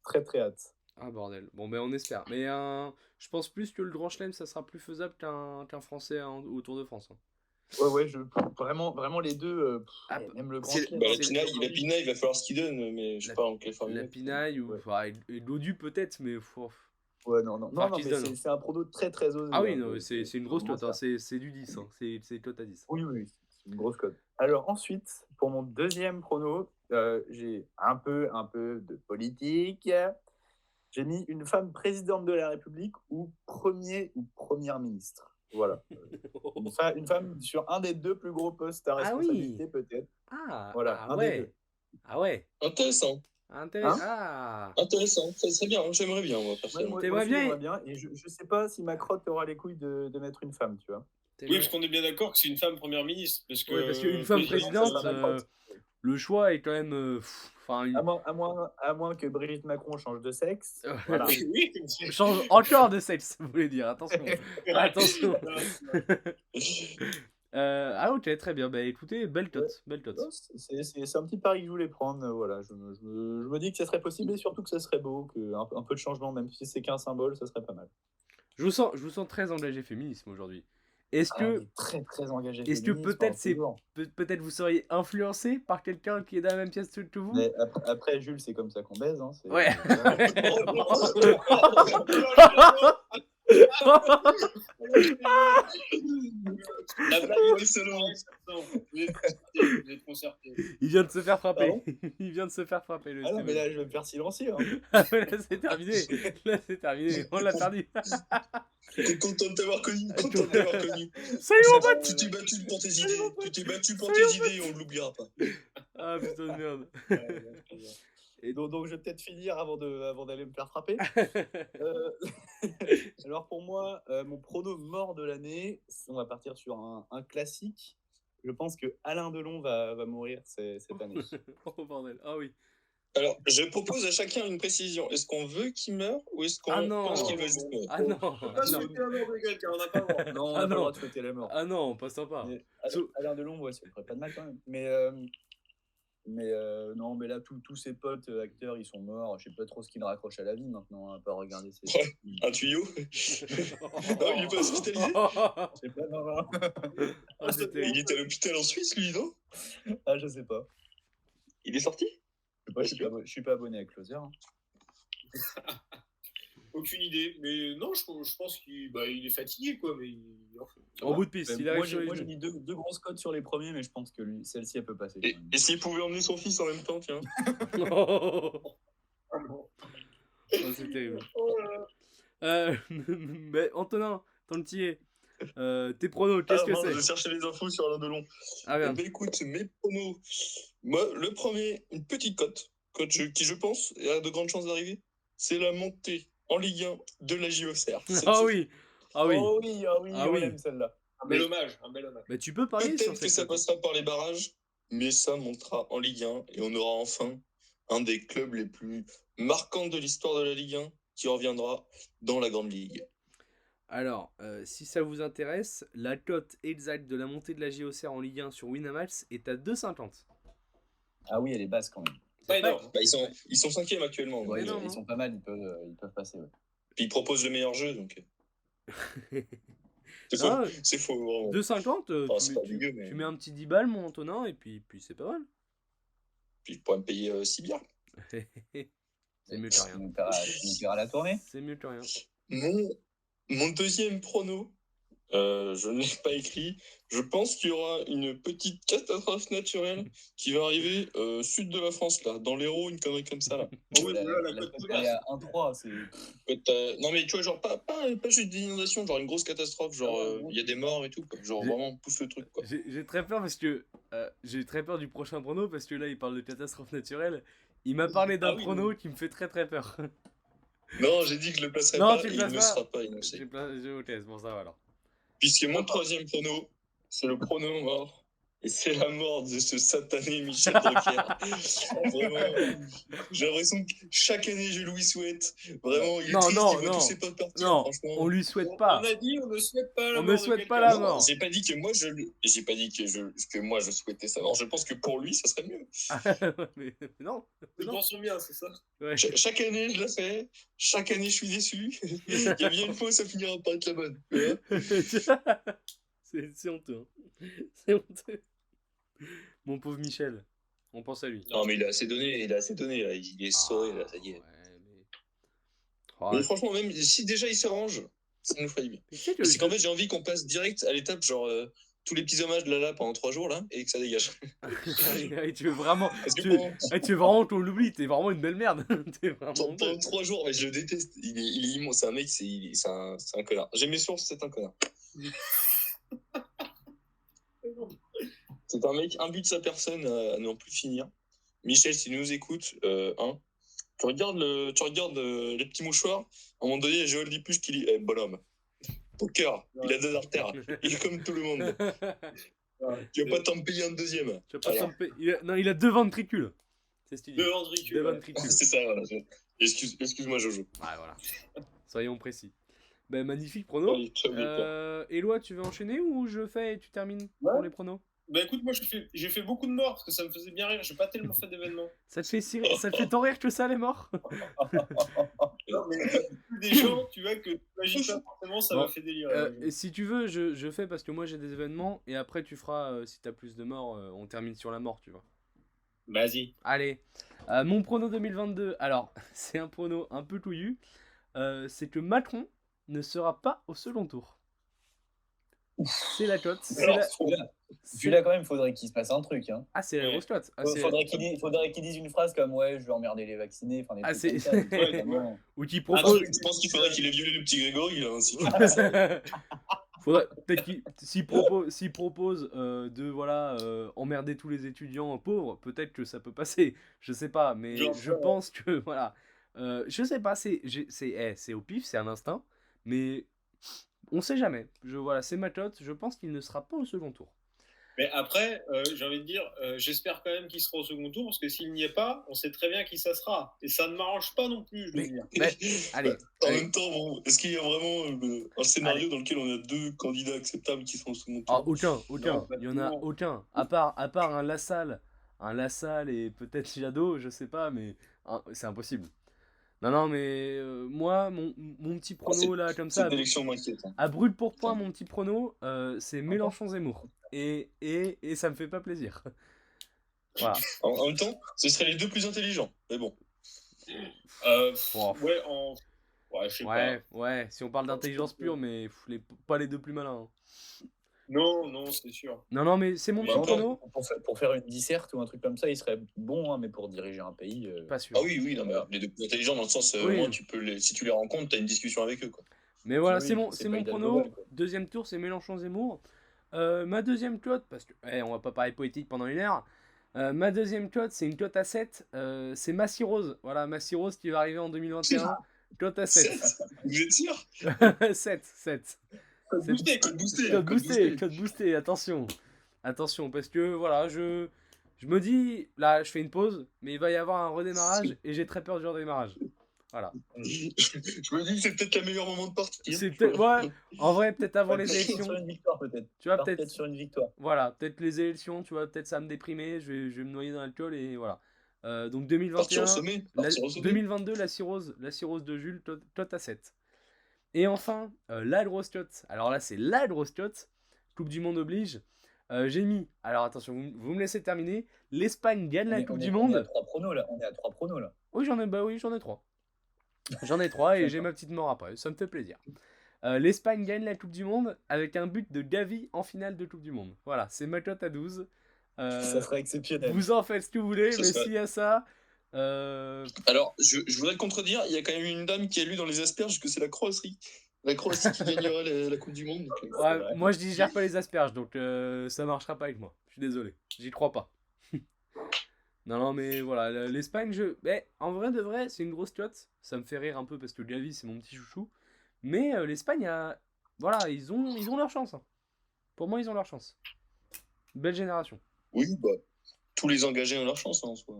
très très hâte.
Ah bordel. Bon ben on espère. Mais je pense plus que le Grand Chelem ça sera plus faisable qu'un Français au Tour de France. Hein.
Ouais, vraiment les deux.
Ah,
même le Grand
c'est-
Chelem.
Bah, la
c'est-
pinaille, il va falloir ce qu'il donne, mais je sais pas en quelle forme.
La pinaille ou
Ouais.
enfin, et l'Odu peut-être, mais
Ouais, non,
Enfin,
mais
qui se donne, hein.
c'est un prono très très osé.
ah oui,
hein,
non, c'est une grosse
vraiment
cote, hein.
ça.
C'est du 10, hein. C'est cote à 10.
Oui, c'est une grosse cote. Alors ensuite, pour mon deuxième prono, j'ai un peu de politique. J'ai mis une femme présidente de la République ou premier ou première ministre. Voilà. Une femme sur un des deux plus gros postes à
Ah oui.
responsabilité, peut-être.
Ah,
Voilà,
ah
un des
ouais.
deux.
Ah ouais.
Intéressant.
Intéressant.
Hein
Ah.
Intéressant. Ça serait bien. J'aimerais bien, moi,
Ouais,
personnellement.
T'aimerais
aussi,
bien
j'aimerais bien. Et je sais pas si ma crotte aura les couilles de mettre une femme, tu vois.
Oui, parce qu'on est bien d'accord que c'est une femme première ministre. Parce que,
Ouais, parce qu'une femme
présidente,
présidente,
ça sera ma crotte.
le choix est quand même. Enfin,
À moins que Brigitte Macron change de sexe. Voilà.
Oui,
change encore de sexe, vous voulez dire. Attention. Attention. Ah ok, très bien. Bah écoutez, belle cote, belle cote.
C'est un petit pari que je voulais prendre. Voilà, je me dis que ça serait possible et surtout que ça serait beau, un peu de changement, même si c'est qu'un symbole, ça serait pas mal.
Je vous sens très engagé féminisme aujourd'hui. Est-ce que,
est très très engagé.
est-ce que
féminisme,
peut-être
hein, toujours.
peut-être vous seriez influencé par quelqu'un qui est dans la même pièce que vous?
Mais après, Jules, c'est comme ça qu'on baise. Hein,
Ouais.
La blague est selon. Vous êtes concertés.
Il vient de se faire frapper.
Pardon
Il vient de se faire frapper le
Ah non, mais
Steven.
là, je vais me faire silencier. Hein.
Ah ouais, là c'est terminé. Là c'est terminé. On l'a perdu.
T'es content de t'avoir connu. Content de t'avoir connu.
Salut mon pote.
Tu t'es battu pour tes idées. Tu t'es battu pour tes idées et on ne l'oubliera pas.
Ah putain de merde.
Et donc, je vais peut-être finir avant d'aller me faire frapper. Alors pour moi, mon prono mort de l'année, on va partir sur un classique. Je pense que Alain Delon va mourir cette année.
Oh bordel. Ah oui.
Alors, je propose à chacun une précision. Est-ce qu'on veut qu'il meure ou est-ce qu'on
Ah non.
pense qu'il va juste mourir?
Ah non.
On peut pas
Ah non.
souhaiter la mort de quelqu'un, on n'a pas le droit.
Non, on
Ah
n'a pas le
non.
droit de souhaiter la mort.
Ah non, pas sympa.
Mais
Sou-
Alain Delon, ouais, ça ne ferait pas de mal quand même. Mais non, mais là, tous ses potes acteurs, ils sont morts. Je sais pas trop ce qu'ils raccrochent à la vie maintenant, à part regarder ses
Ouais. Un tuyau? Non, il est pas hospitalisé?
Je sais pas, non.
Ah, c'est
Il
terrible.
est à l'hôpital en Suisse, lui, non?
Ah, je sais pas.
Il est sorti?
Je suis pas abonné à Closer. Hein.
Aucune idée. Mais non, je pense qu'il est fatigué, quoi. Mais
En bout de piste, il
Moi,
arrive sur les
j'ai
genoux.
mis deux grosses cotes sur les premiers, mais je pense que celle-ci, elle peut passer.
Et,
quand même.
et s'il pouvait emmener son fils en même temps, tiens?
Oh, c'est terrible. Mais Antonin, Tantier, tes pronos, qu'est-ce que
mince, je
c'est?
cherchais les infos sur Alain Delon.
Ah
Eh
merde.
ben, écoute, mes pronos. Moi, le premier, une petite cote qui, je pense, a de grandes chances d'arriver. C'est la montée en Ligue 1 de la JOCR.
Ah oui. Ah oui.
Oh oui,
Ah
on
oui.
aime celle-là.
un bel hommage.
Mais tu peux parier sur
Peut-être que
cette
ça
cote.
passera par les barrages, mais ça montera en Ligue 1 et on aura enfin un des clubs les plus marquants de l'histoire de la Ligue 1 qui reviendra dans la Grande Ligue.
Alors, si ça vous intéresse, la cote exacte de la montée de la JOCR en Ligue 1 sur Winamax est à 2,50.
Ah oui, elle est basse quand même.
Pas énorme.
Bah, ils sont cinquièmes actuellement.
Ouais,
Mais non,
ils sont pas mal, ils peuvent passer. Ouais.
Puis ils proposent le meilleur jeu, donc c'est faux.
Ah,
C'est faux, vraiment.
2,50,
Enfin, c'est pas dégueu, mais
tu mets un petit 10 balles, mon Antonin, et puis c'est pas mal.
puis je pourrais me payer 6 bières.
C'est mieux que rien.
Tu nous paieras la tournée.
C'est mieux que rien.
Mon deuxième prono, Je ne l'ai pas écrit. Je pense qu'il y aura une petite catastrophe naturelle qui va arriver sud de la France, là, dans l'Hérault, une connerie comme ça, là.
Oh oui, voilà, la côte de
elle est
Basque.
à 1-3, c'est...
Non, mais tu vois, genre, pas juste des inondations, genre une grosse catastrophe, genre, il y a des morts et tout, quoi. Genre,
J'ai-
vraiment, pousse le truc, quoi.
J'ai très peur parce que j'ai très peur du prochain prono parce que là il parle de catastrophe naturelle. Il m'a parlé d'un
Ah oui,
prono qui me fait très très peur.
Non, j'ai dit que je le placerai
Non,
pas,
tu
et
le
il
places
ne
pas.
sera pas énoncé.
Ok, c'est pour ça alors.
Puisque mon troisième prono, c'est le prono mort. Et c'est la mort de ce satané Michel Drucker. Vraiment, j'ai l'impression que chaque année je lui souhaite. Vraiment, il est
Non,
triste,
non,
il voit
non.
tous ses potes partir,
Non,
franchement.
on lui souhaite
On
pas.
a dit, on ne souhaite pas la
On
mort
ne
de
souhaite pas
quelqu'un.
la
Non,
mort.
j'ai pas dit que moi j'ai pas dit que moi je souhaitais sa mort. Je pense que pour lui, ça serait mieux.
mais non.
Nous
Non.
pensons bien, c'est ça.
Ouais.
Chaque année, je la fais. Chaque année, je suis déçu. Il y a bien une fois où ça finira par être la bonne. Tu vois.
C'est honteux. Hein. C'est honteux. Mon pauvre Michel. On pense à lui.
Non, mais il a assez donné, là. Il est sauvé, là, ça y est.
Ouais, mais... Oh,
Mais franchement, même si déjà il se range, ça nous ferait du bien.
mais tu sais que
Mais c'est qu'en fait, j'ai envie qu'on passe direct à l'étape, genre, tous les petits hommages de Lala pendant 3 jours, là, et que ça dégage.
tu veux vraiment,
Parce que
tu veux
pendant,
vraiment qu'on l'oublie. T'es vraiment une belle merde. T'es vraiment
pendant
honteux.
3 jours, mais je le déteste. Il est immense. C'est un mec, c'est un connard. J'ai mes sources, c'est un connard. C'est un mec imbu de sa personne à n'en plus finir. Michel, si tu nous écoutes, tu regardes les petits mouchoirs. À un moment donné, il y a Joël Dipuche qui dit bonhomme, ton cœur, il a 2 artères. Il est comme tout le monde. Tu vas pas t'en payer un deuxième.
Je vais pas
Alors,
t'en payer. Non, il a 2 ventricules. C'est ce qu'il dit.
Deux ventricules.
2
ouais.
ventricules.
c'est ça, voilà. Excuse-moi, Jojo.
Ouais, voilà. Soyons précis. Ben, magnifique prono.
Allez, ciao, Victor.
Éloi, tu veux enchaîner ou je fais et tu termines
Ouais.
pour les pronos?
Bah écoute, moi j'ai fait beaucoup de morts parce que ça me faisait bien rire. J'ai pas tellement fait d'événements.
Ça te fait tant rire que ça, les morts?
Non, mais des gens, tu vois, que tu imagines pas forcément, ça
Bon,
m'a fait délirer.
Et si tu veux, je fais parce que moi j'ai des événements et après tu feras, si t'as plus de morts, on termine sur la mort, tu vois.
Vas-y.
Allez, mon prono 2022, alors c'est un prono un peu touillu, c'est que Macron ne sera pas au second tour. C'est la cote.
Alors, celui-là, quand même, faudrait qu'il se passe un truc. Hein.
Ah, c'est la grosse cote. Ah,
Faudrait qu'il dise une phrase comme ouais, je vais emmerder les vaccinés. Enfin, des
Ah,
trucs
c'est-
comme ça.
Ouais,
Vraiment.
Ou qui
Je
propose.
pense qu'il faudrait qu'il ait violé le petit Grégory, là, ainsi.
Faudrait peut-être s'il propose de voilà emmerder tous les étudiants pauvres, peut-être que ça peut passer. Je sais pas, mais
Genre,
je pense que voilà. Je sais pas, c'est au pif, c'est un instinct, mais on sait jamais. Voilà, c'est ma cote. Je pense qu'il ne sera pas au second tour.
Mais après, j'ai envie de dire, j'espère quand même qu'il sera au second tour parce que s'il n'y est pas, on sait très bien qui ça sera. Et ça ne m'arrange pas non plus, je veux dire.
Mais, allez,
En
allez.
même temps, bon, est-ce qu'il y a vraiment un scénario dans lequel on a 2 candidats acceptables qui sont au second
Ah,
tour?
aucun.
pas
Il y en a
tout.
aucun. À part un Lassalle et peut-être Jadot, je sais pas, mais c'est impossible. Non, mais moi, mon petit prono là, comme ça,
Cette élection m'inquiète. Hein.
à brûle pour point, mon petit prono, c'est Mélenchon-Zemmour. Et ça me fait pas plaisir. Voilà.
En même temps, ce seraient les 2 plus intelligents. Mais bon.
Wow.
Ouais, je sais pas.
Ouais, si on parle d'intelligence pure, mais pas les deux plus malins. Hein.
Non, c'est sûr.
Non, mais c'est mon
Mais
petit
après,
prono.
Pour faire une disserte ou un truc comme ça, il serait bon, hein, mais pour diriger un pays.
Pas sûr.
Ah oui, non, mais les 2 plus intelligents, dans le sens,
Oui.
au moins, si tu les rencontres, t'as une discussion avec eux, quoi.
Mais voilà,
Oui,
c'est mon
c'est pas Hidalgo,
prono.
quoi.
Deuxième tour, c'est Mélenchon-Zemmour. Ma deuxième cote, parce que on va pas parler politique pendant 1 heure. Ma deuxième cote, c'est une cote à 7. C'est Massy Rose. Voilà, Massy Rose qui va arriver en 2021. Cote à 7.
7. Vous êtes sûr?
7.
Code boosté,
Code boosté.
Code boosté, attention. Attention, parce que voilà, je me dis, là, je fais une pause, mais il va y avoir un redémarrage et j'ai très peur du redémarrage. Voilà.
Je me dis que c'est peut-être le meilleur moment de partir.
C'est peut-être, ouais, en vrai, peut-être avant les élections.
Sur une victoire, peut-être.
Tu vois,
Peut-être
peut-être,
sur une victoire.
voilà, peut-être les élections, tu vois, peut-être ça va me déprimer, je vais me noyer dans l'alcool et voilà. Donc
Partir
2021,
au sommet. Partir au sommet.
2022, la cirrhose de Jules, cote à 7. Et enfin, la grosse cote. Alors là, c'est la grosse cote. Coupe du Monde oblige. J'ai mis, alors attention, vous me laissez terminer. L'Espagne gagne la Coupe du
On est à
Monde.
3 pronos, là. On est à 3 pronos, là.
Oui, j'en ai 3. J'en ai 3 et j'ai ma petite mort après, ça me fait plaisir. L'Espagne gagne la Coupe du Monde avec un but de Gavi en finale de Coupe du Monde. Voilà, c'est ma cote à 12.
Ça serait exceptionnel.
Vous en faites ce que vous voulez,
Ça
mais
serait-
s'il y a ça...
Alors, je voudrais te contredire, il y a quand même une dame qui a lu dans les asperges que c'est la Croatie. La Croatie qui gagnera la Coupe du Monde. Donc,
ouais,
vrai.
moi je digère pas les asperges, donc ça marchera pas avec moi. Je suis désolé, j'y crois pas. Non, mais voilà, l'Espagne, mais en vrai de vrai, c'est une grosse cote. Ça me fait rire un peu parce que Gavi, c'est mon petit chouchou. Mais l'Espagne, voilà, ils ont leur chance. Hein. Pour moi, ils ont leur chance. Belle génération.
Oui, bah, tous les engagés ont leur chance, hein, en soi.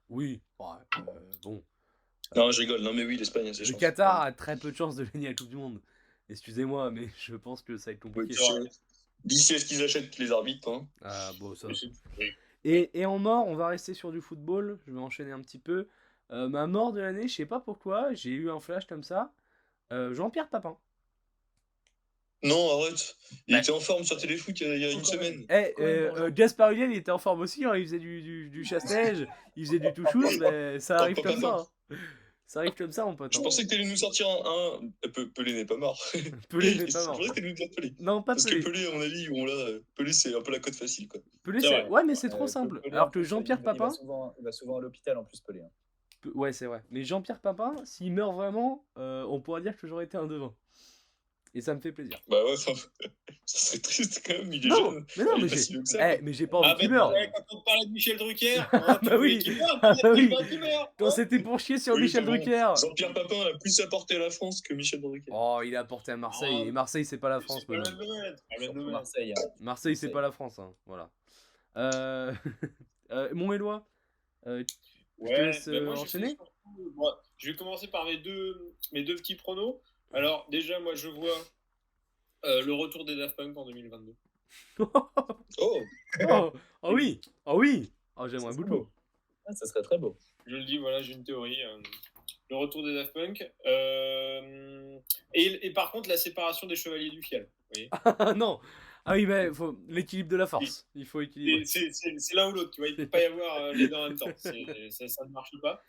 Oui, ouais, bon.
Non, je rigole. Non, mais oui, l'Espagne a ses
Le
chances.
Qatar a très peu de chances de gagner la Coupe du Monde. Excusez-moi, mais je pense que ça va être
Oui,
compliqué.
d'ici à ce qu'ils achètent les arbitres. Hein.
Ah, bon, ça.
Oui.
Et en mort, on va rester sur du football. Je vais enchaîner un petit peu. Ma mort de l'année, je sais pas pourquoi, j'ai eu un flash comme ça. Jean-Pierre Papin.
Non, arrête. Il était en forme sur Téléfoot il y a une semaine.
Gaspard Ulliel, il était en forme aussi, hein, il faisait du chasse-neige, il faisait du tout-chose, mais ça arrive comme ça. Hein. Ça arrive comme ça, mon pote.
Je
hein.
pensais que t'allais nous sortir un. Pelé n'est pas mort.
Pelé n'est pas
Je
mort.
pensais que t'allais nous dire Pelé.
Non, pas
Parce
Pelé.
que Pelé, à mon avis, Pelé, c'est un peu la cote facile, quoi.
Pelé,
C'est
c'est...
vrai.
Ouais, mais c'est trop simple.
Pelé,
Alors
en
que
plus,
Jean-Pierre
il
Papin...
va souvent à l'hôpital en plus, Pelé. Hein.
Ouais, c'est vrai. Mais Jean-Pierre Papin, s'il meurt vraiment, on pourra dire que j'aurais été un devin. Et ça me fait plaisir.
Bah ouais, ça serait triste quand même, il est
Non,
jeune.
mais non,
Il est
mais
pas
j'ai...
si vieux que ça.
mais j'ai pas envie
Ah,
qu'il
mais
meure.
quand on parlait de Michel Drucker,
Bah
tu voulais
oui.
qu'il meure,
Ah bah
il
oui.
meurt, il meurt,
Quand
hein.
c'était pour chier sur
Oui,
Michel
c'est bon.
Drucker.
Jean-Pierre Papin a plus apporté à la France que Michel Drucker.
Oh, il a apporté à Marseille. Et Marseille, c'est pas la France,
C'est pas le
madame.
même domaine. c'est pas le même
Surtout
domaine.
Marseille. Hein.
Marseille, c'est pas la France. Hein. Voilà. Mon Éloi, je te
Ouais,
laisse
moi, je
enchaîner.
sais surtout- bon, je vais commencer par mes deux petits pronos. Alors, déjà, moi, je vois le retour des Daft Punk en 2022.
Oh,
Oh oui, oh oui. Oh, j'aimerais
Ça serait
beaucoup.
beau. Ah, ça serait très beau.
Je le dis, voilà, j'ai une théorie. Le retour des Daft Punk. Et par contre, la séparation des Chevaliers du Fiel. Vous voyez
Ah non. Ah oui, mais faut l'équilibre de la force. Il faut équilibrer.
c'est l'un ou l'autre, tu vois. Il ne peut pas y avoir les deux en même temps. Ça ne marche pas.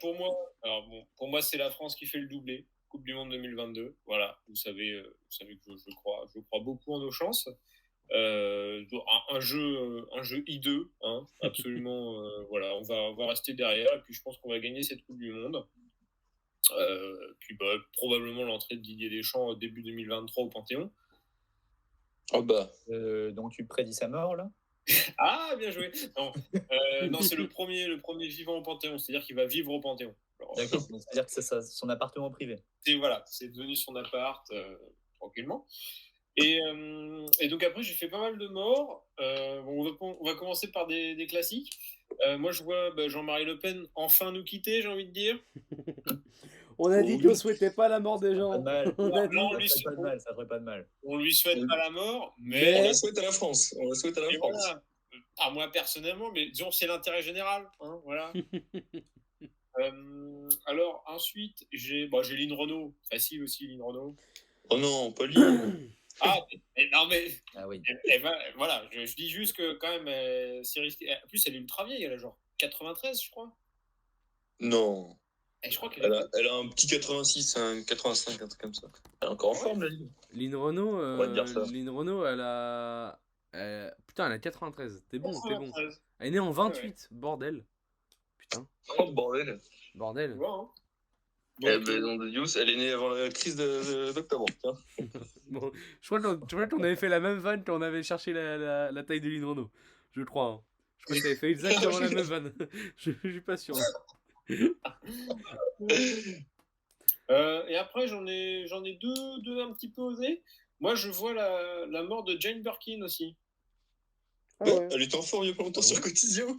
Pour moi, c'est la France qui fait le doublé. Coupe du Monde 2022. Voilà, vous savez que je crois beaucoup en nos chances. Un jeu hideux, hein, absolument. Voilà, on va rester derrière et puis je pense qu'on va gagner cette Coupe du Monde. Puis probablement l'entrée de Didier Deschamps début 2023 au Panthéon.
oh bah.
Donc tu prédis sa mort là?
Ah, bien joué. Non, c'est le premier vivant au Panthéon, c'est-à-dire qu'il va vivre au Panthéon. Alors,
D'accord. Donc c'est-à-dire que c'est son appartement privé.
voilà, c'est devenu son appart tranquillement. Et donc après, j'ai fait pas mal de morts. On va commencer par des classiques. Moi, je vois Jean-Marie Le Pen enfin nous quitter, j'ai envie de dire.
On a dit qu'on souhaitait pas la mort des
Pas
gens.
de mal.
On a
Non,
dit-
Ça ferait pas de mal. Ça ferait pas de mal.
On lui souhaite pas la mort,
On
mais
la souhaite à la France. On la souhaite à la
et
France.
voilà. À moi personnellement, mais disons c'est l'intérêt général, hein, voilà. Alors ensuite, j'ai Lynn Renault, facile aussi Lynn Renault.
Oh non, pas lui.
Ah, non mais
Ah oui.
voilà, je dis juste que quand même c'est risqué. En plus, elle est ultra vieille, elle a genre 93, je crois.
Non.
Et je crois qu'elle
Elle a un petit 86, un 85, un truc comme ça. Elle est encore en forme, la ligne.
Lynn Renault,
On va te dire ça.
Lynn Renault, elle a. Putain, elle a 93. T'es bon, t'es bon.
93.
Elle est née en 28, bordel. Putain,
Oh bordel.
Tu
bordel.
vois, hein.
Eh ben, non, de Dios, elle est née avant la crise d'octobre. Tiens.
Bon, je crois qu'on avait fait la même vanne quand on avait cherché la taille de Lynn Renault. Je crois. Hein. Je crois que t'avais fait exactement la même vanne. Je suis pas sûr.
Et après, j'en ai deux un petit peu osés. Moi, je vois la mort de Jane Birkin aussi.
Ouais, elle était en forme il y a pas longtemps sur le quotidien. Non,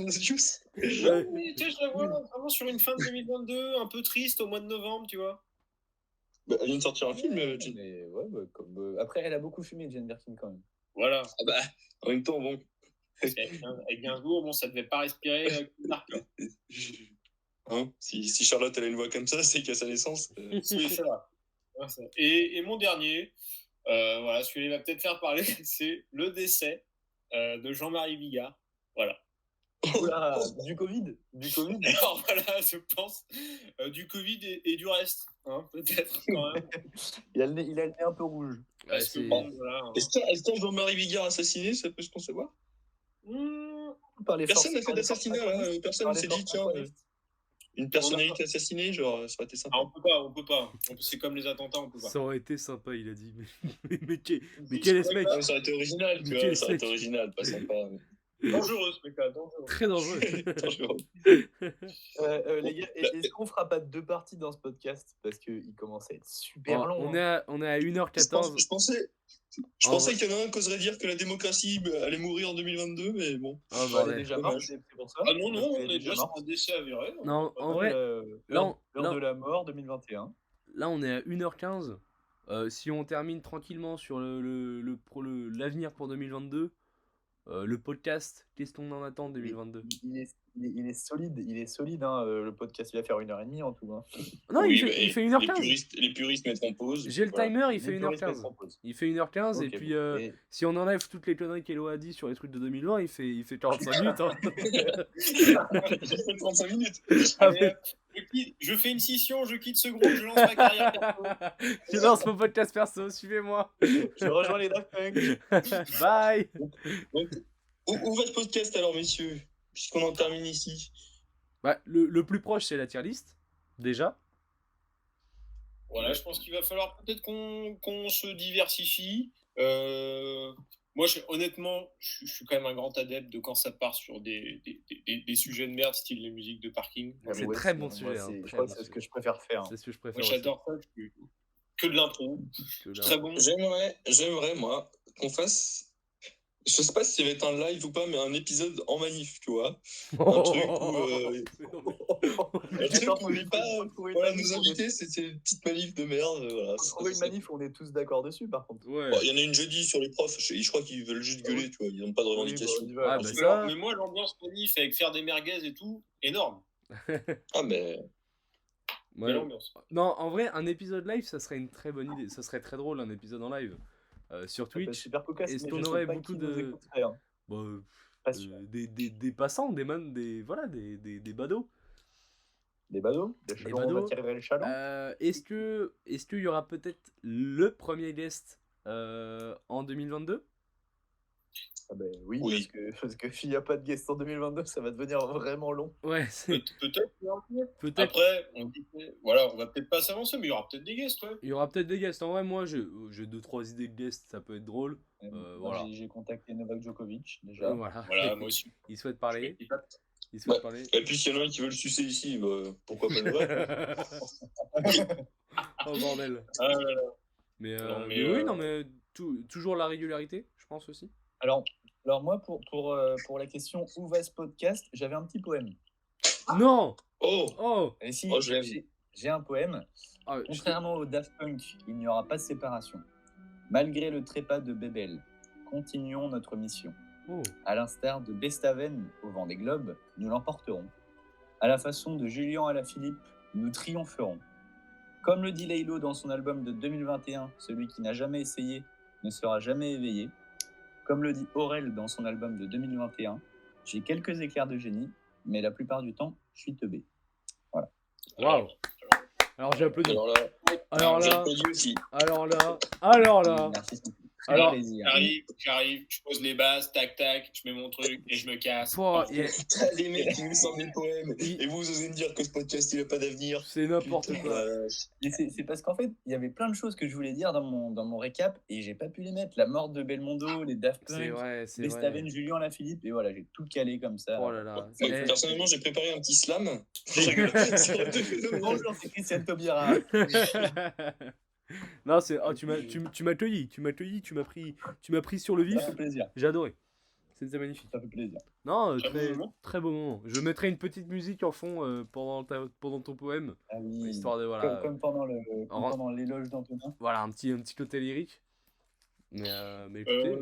de Dios.
Ouais, mais, tu sais, je la vois vraiment sur une fin de 2022, un peu triste au mois de novembre, tu vois.
Bah, elle vient de sortir un film, Jane.
Mais ouais, après, elle a beaucoup fumé, Jane Birkin, quand même.
Voilà.
Ah bah, en même temps, bon.
Avec Gainsbourg, bon, ça devait pas respirer dark, hein.
Hein, si Charlotte elle a une voix comme ça, c'est qu'à sa naissance.
Oui, ça va. Ouais, ça. Et mon dernier, voilà, celui-là va peut-être faire parler, c'est le décès de Jean-Marie Bigard. Voilà.
Oula, du Covid.
Alors voilà, je pense du Covid et du reste, hein, peut-être quand même.
Il a le nez un peu rouge.
Parce que
c'est-
bon, voilà. Hein.
Est-ce qu'un Jean-Marie Bigard assassiné, ça peut se concevoir?
Par les
Personne n'a
forces-
fait d'assassinat, là.
par
Personne
les
s'est
forces
dit, tiens,
antagonistes.
une personnalité assassinée, genre, ça aurait été sympa.
Ah, on peut pas. C'est comme les attentats, on peut pas.
Ça aurait été sympa, il a dit. Mais quel est ce mec?
Ah, mais ça aurait été original, tu
Mais
vois,
quel
ça aurait été
sec.
original, pas sympa.
Dangereux ce mec-là, dangereux.
Très dangereux.
Dangereux.
Les gars, est-ce qu'on fera pas 2 parties dans ce podcast? Parce qu'il commence à être super long.
On
hein.
est à
Je
1h14.
pensais qu'il y en a un qui oserait dire que la démocratie allait mourir en 2022, mais bon.
Oh,
Elle est
bordel.
déjà
dommage.
morte, c'est pour ça.
Ah non,
Parce
on
qu'elle
est déjà sur
morte.
un décès avéré.
Non, en vrai,
L'heure
là,
de la mort 2021.
là, on est à 1h15. Si on termine tranquillement sur l'avenir pour 2022, le podcast, qu'est-ce qu'on en attend en 2022?
Il est solide, hein, le podcast. Il va faire 1h30 en tout. Hein.
Non,
Oui,
il fait 1h15.
Les puristes mettront pause.
J'ai le
Voilà.
timer, il fait
Les puristes
1h15.
mettront pause.
Il fait 1h15 et
Ok,
puis
bon. Et-
si on enlève toutes les conneries qu'Elo a dit sur les trucs de 2020, il fait 45 minutes. Hein.
J'ai fait 35 minutes.
Ah,
Allez,
mais-
hop, je fais une scission, je quitte ce groupe, je lance ma carrière perso.
Je lance mon podcast perso, suivez-moi.
Je rejoins les Daft Punk.
Bye.
Donc, où va ce podcast alors, messieurs? Puisqu'on en termine ici.
Bah, le plus proche, c'est la tier list, déjà.
Voilà, je pense qu'il va falloir peut-être qu'on se diversifie. Moi, honnêtement, je suis quand même un grand adepte de quand ça part sur des sujets de merde, style les musiques de parking. Moi,
C'est
Ouais,
très
c'est-
bon
moi,
sujet, hein,
Je
très
crois
bon
que c'est ce
sujet.
que je préfère faire.
C'est ce que je
moi,
préfère aussi.
j'adore ça. Que de l'impro.
Que là-
Très bon.
J'aimerais, moi, qu'on fasse. Je sais pas si ça va être un live ou pas, mais un épisode en manif, tu vois. Un truc où. Un truc
Attends,
où voilà, nos invités, c'est ces petites manifs de merde. Voilà,
Faut trouver une manif où on est tous d'accord dessus, par contre.
Ouais.
Bon, il y en a une jeudi sur les profs, je crois qu'ils veulent juste gueuler, tu vois, ils n'ont pas de revendication.
Oui, bah,
Ah,
on y va,
bah,
alors.
ça-
Mais moi, l'ambiance manif avec faire des merguez et tout, énorme.
Ah, mais.
Ouais.
Belle ambiance.
Non, en vrai, un épisode live, ça serait une très bonne idée. Ça serait très drôle, un épisode en live. Sur
Ça peut être
Twitch.
super cocasse,
Est-ce
mais
qu'on
je sais
aurait
pas
beaucoup
qui nous
de-
écouterait, hein.
Bah,
Pas sûr.
des passants, des badauds.
Des badauds, des
Des
chalons,
badauds.
on va tirer le chaland.
Est-ce qu'il y aura peut-être le premier guest en 2022?
Ah ben oui,
Oui.
parce que s'il n'y a pas de guest en 2022, ça va devenir vraiment long.
Ouais,
Peut-être.
peut-être.
Après, on dit que, voilà, on va peut-être pas s'avancer, mais il y aura peut-être des guests, ouais.
Il y aura peut-être des guests. En vrai, moi, j'ai 2-3 idées de guests, ça peut être drôle.
Moi,
Voilà.
j'ai contacté Novak Djokovic déjà.
Voilà.
Voilà, moi aussi.
Il souhaite parler.
Je fais des
Il souhaite
Ouais.
parler.
Et puis, s'il y en a un qui veut le sucer ici, bah, pourquoi pas Novak?
Oh bordel.
Ah là là.
Mais,
Non, mais,
mais oui, non, mais toujours la régularité, je pense aussi.
Alors moi, pour la question où va ce podcast, j'avais un petit poème.
Non.
Oh!
Oh.
Et si,
Oh, j'aime.
j'ai un poème.
Ah, je-
Contrairement au Daft Punk, il n'y aura pas de séparation. Malgré le trépas de Bébel, continuons notre mission.
Oh.
À l'instar de Bestaven au vent des globes, nous l'emporterons. À la façon de Julien Alaphilippe, nous triompherons. Comme le dit Laylo dans son album de 2021, celui qui n'a jamais essayé ne sera jamais éveillé. Comme le dit Aurel dans son album de 2021, j'ai quelques éclairs de génie, mais la plupart du temps, je suis teubé.
Waouh. Alors j'ai applaudi. Alors là.
j'applaudis aussi.
Alors là.
Merci, ça me fait
Alors,
plaisir.
J'arrive, je pose les bases, tac, tac, je mets mon truc et je me casse.
Pouah,
T'as des mecs qui nous sortent des poèmes,
Il-
et vous osez me dire que ce podcast, il a pas d'avenir.
c'est n'importe
Putain,
quoi.
Et c'est parce qu'en fait, il y avait plein de choses que je voulais dire dans mon récap et j'ai pas pu les mettre. La mort de Belmondo, les Daft
C'est
Punk,
vrai, c'est
Bestaven,
vrai.
Julien Alaphilippe, et voilà, j'ai tout calé comme ça.
Oh là là.
Moi,
Eh.
personnellement, j'ai préparé un petit slam. Je rigole. Ça aurait été phénoménal.
Bonjour, c'est Christiane Taubira.
Non, c'est tu m'as cueilli, tu m'as pris sur le vif.
Ça fait plaisir.
J'ai adoré. C'était magnifique.
Ça fait plaisir.
Non,
Très
très
bon moment.
très beau moment. Je mettrai une petite musique en fond pendant ton poème,
Ah oui.
histoire de voilà,
Comme pendant l'éloge d'Antonin.
voilà un petit côté lyrique. Mais écoutez,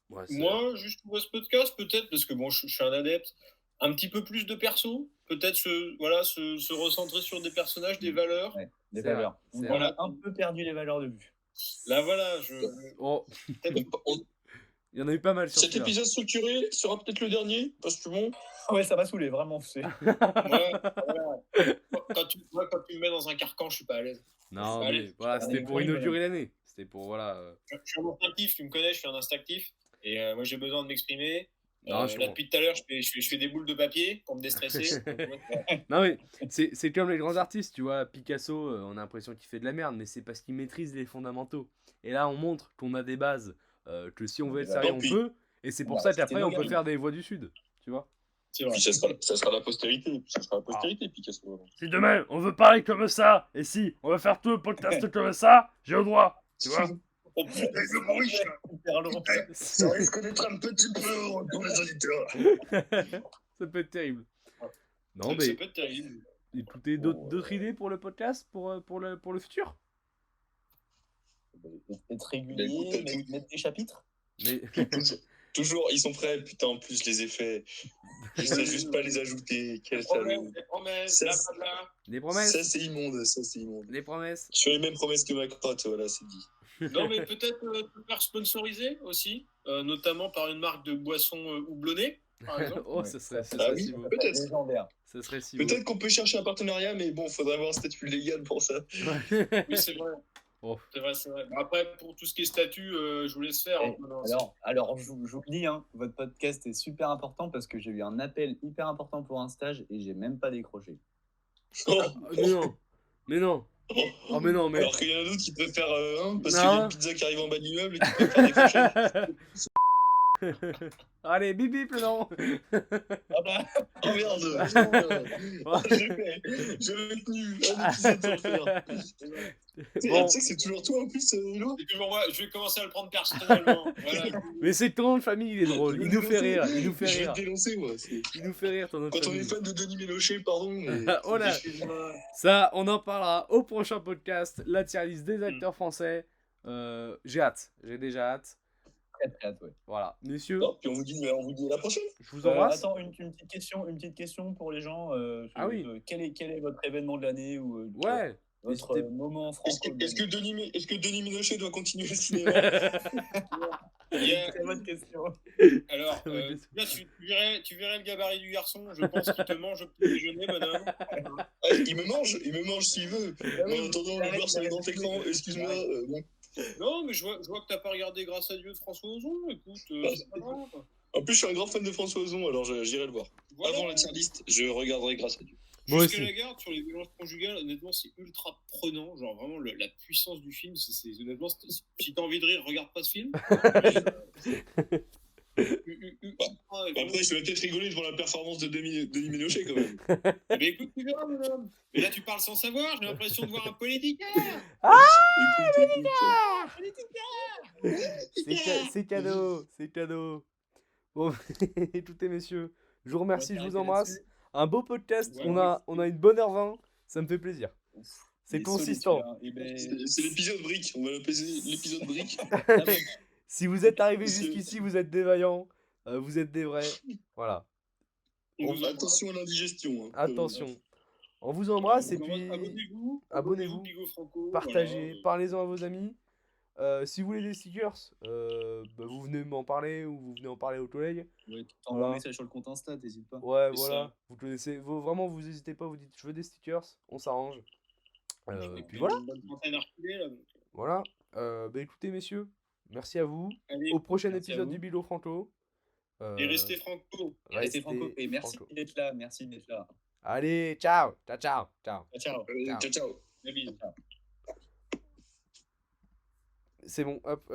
ouais, c'est-
Moi, juste pour ce podcast, peut-être, parce que bon, je suis un adepte, un petit peu plus de perso, peut-être se recentrer sur des personnages, des valeurs.
Ouais, des
C'est
valeurs.
vrai, c'est
On
vrai.
a un peu perdu les valeurs de vue.
Là, voilà,
oh,
peut-être
On-
Il y en a eu pas mal sur
Cet
celui-là.
épisode structuré sera peut-être le dernier, parce que bon,
Ouais, ça m'a saoulé, vraiment.
Quand tu me mets dans un carcan, je suis pas à l'aise.
Non,
Allez,
mais voilà, c'était pour
oui,
inaugurer l'année. C'était pour, voilà.
Je suis un instinctif, tu me connais, je suis un instinctif. Et moi, j'ai besoin de m'exprimer.
Non, je
Là,
comprends.
depuis tout à l'heure, je fais des boules de papier pour me déstresser.
Non, mais c'est comme les grands artistes, tu vois. Picasso, on a l'impression qu'il fait de la merde, mais c'est parce qu'il maîtrise les fondamentaux. Et là, on montre qu'on a des bases, que si on veut être sérieux, on
puis-
peut. Et c'est pour
Bah,
ça
c'était
qu'après, on peut
Nogari.
faire des voix du Sud, tu vois.
C'est vrai.
puis ça sera la postérité. Ça sera la postérité, Picasso.
Si demain, on veut parler comme ça, et si on va faire tout le podcast comme ça, j'ai le droit, tu vois.
Oh, putain,
Le bruit,
Hyper long.
ça risque d'être un petit peu lourd pour les auditeurs.
Ça peut être terrible. Non,
ça
mais
peut être terrible.
écoutez, d'autres idées pour le podcast, pour le futur?
Être régulier, mettre des chapitres.
Mais
Toujours, ils sont prêts, putain, en plus, les effets. Je sais juste pas les ajouter. Quel salaud.
Les promesses,
Ça,
blablabla.
des promesses,
Ça, c'est immonde, ça, c'est immonde.
des promesses.
Je fais les mêmes promesses que ma crotte, voilà, c'est dit.
Non, mais peut-être te faire sponsoriser aussi, notamment par une marque de boissons houblonnées, par exemple.
Oh,
Ouais,
ça serait
Ah oui,
si beau.
peut-être.
Légendaire.
Ça serait si beau.
Peut-être qu'on peut chercher un partenariat, mais bon, faudrait avoir un statut légal pour ça.
Oui, c'est vrai.
Oh.
C'est vrai, c'est vrai. Après, pour tout ce qui est statut, je vous laisse faire.
Et alors je vous le dis, hein, votre podcast est super important parce que j'ai eu un appel hyper important pour un stage et j'ai même pas décroché.
Oh,
Mais non, mais non. Oh, mais non, mais.
Alors qu'il y en a d'autres qui préfèrent parce
Non.
qu'il y a une pizza qui arrive en bas de l'immeuble et qui préfèrent décrocher.
Allez, bip bip le nom.
Ah bah, oh merde, je l'ai tenu, un épisode sans le faire.
Bon.
Tu sais que c'est toujours toi en plus, Lilo.
C'est toujours moi, je vais commencer à le prendre personnellement. Voilà.
Mais c'est ton nom de famille, il est drôle. Il nous fait rire, il nous fait
Je vais
rire.
te dénoncer, moi.
Il nous fait rire ton nom de
Quand on est
famille.
fan de Denis Ménochet, pardon, mais...
Oh là.
Excuse-moi.
Ça, on en parlera au prochain podcast. La tier list des acteurs français. J'ai hâte, j'ai déjà hâte.
Très hâte, ouais.
Voilà, messieurs,
Non, puis on vous dit à la prochaine.
je vous embrasse.
Attends, une petite question pour les gens.
Ah oui.
Quel est votre événement de l'année ou
Ouais.
votre
n'hésitez-
moment
Est-ce
franco de
que
l'année?
Denis Ménochet doit continuer le cinéma?
Il y a-
Très bonne question.
Alors,
Très bonne question.
là, tu verrais le gabarit du garçon. Je pense qu'il te mange au petit déjeuner, bonhomme.
Ah, il me mange s'il veut. En attendant, le voir sur les grands écrans, excuse-moi. Bon.
Non, mais je vois que t'as pas regardé Grâce à Dieu de François Ozon. Écoute, c'est pas grave.
En plus, je suis un grand fan de François Ozon, alors j'irai le voir.
Voilà.
Avant la tier list, je regarderai Grâce à Dieu.
Moi
Jusqu'à
aussi.
la garde sur les violences conjugales, honnêtement, c'est ultra prenant. Genre, vraiment, la puissance du film, honnêtement, si t'as envie de rire, regarde pas ce film.
Après, je vais peut-être rigoler devant la performance de Denis Ménochet, quand même.
Mais écoute, tu verras, madame. Mais là, tu parles sans savoir, j'ai l'impression de voir un politique.
C'est cadeau, c'est cadeau. Bon, écoutez messieurs, je vous remercie, je vous embrasse. Un beau podcast,
Ouais,
on a une bonne heure 20, ça me fait plaisir. C'est
Il est
consistant.
solide, celui-là, hein.
C'est l'épisode brique, on va l'appeler l'épisode brique.
Si vous êtes arrivés
Monsieur-
jusqu'ici, vous êtes des vaillants, vous êtes des vrais. Voilà,
Attention à l'indigestion. Hein.
attention. On vous embrasse et puis
Abonnez-vous.
abonnez-vous,
Bigot Franco,
partagez,
voilà.
parlez-en à vos amis. Si vous voulez des stickers, vous venez m'en parler ou vous venez en parler au collègue.
Ouais, tu t'envoies
Voilà.
un message sur le compte Insta, t'hésites pas.
Ouais,
C'est
voilà.
ça.
Vous connaissez, vraiment, vous n'hésitez pas, vous dites je veux des stickers, on s'arrange. Et puis
Une
voilà.
bonne trentaine à reculer, là, donc.
Voilà. Écoutez, messieurs, merci à vous.
Allez,
Au prochain
merci à
épisode
vous.
du Bilo Franco.
et restez franco.
Restez franco. Et merci
Franco.
d'être là. Merci d'être là.
Allez, ciao, ciao, ciao, ciao.
Ciao.
Ciao.
Ciao, ciao.
La bise.
C'est bon, hop.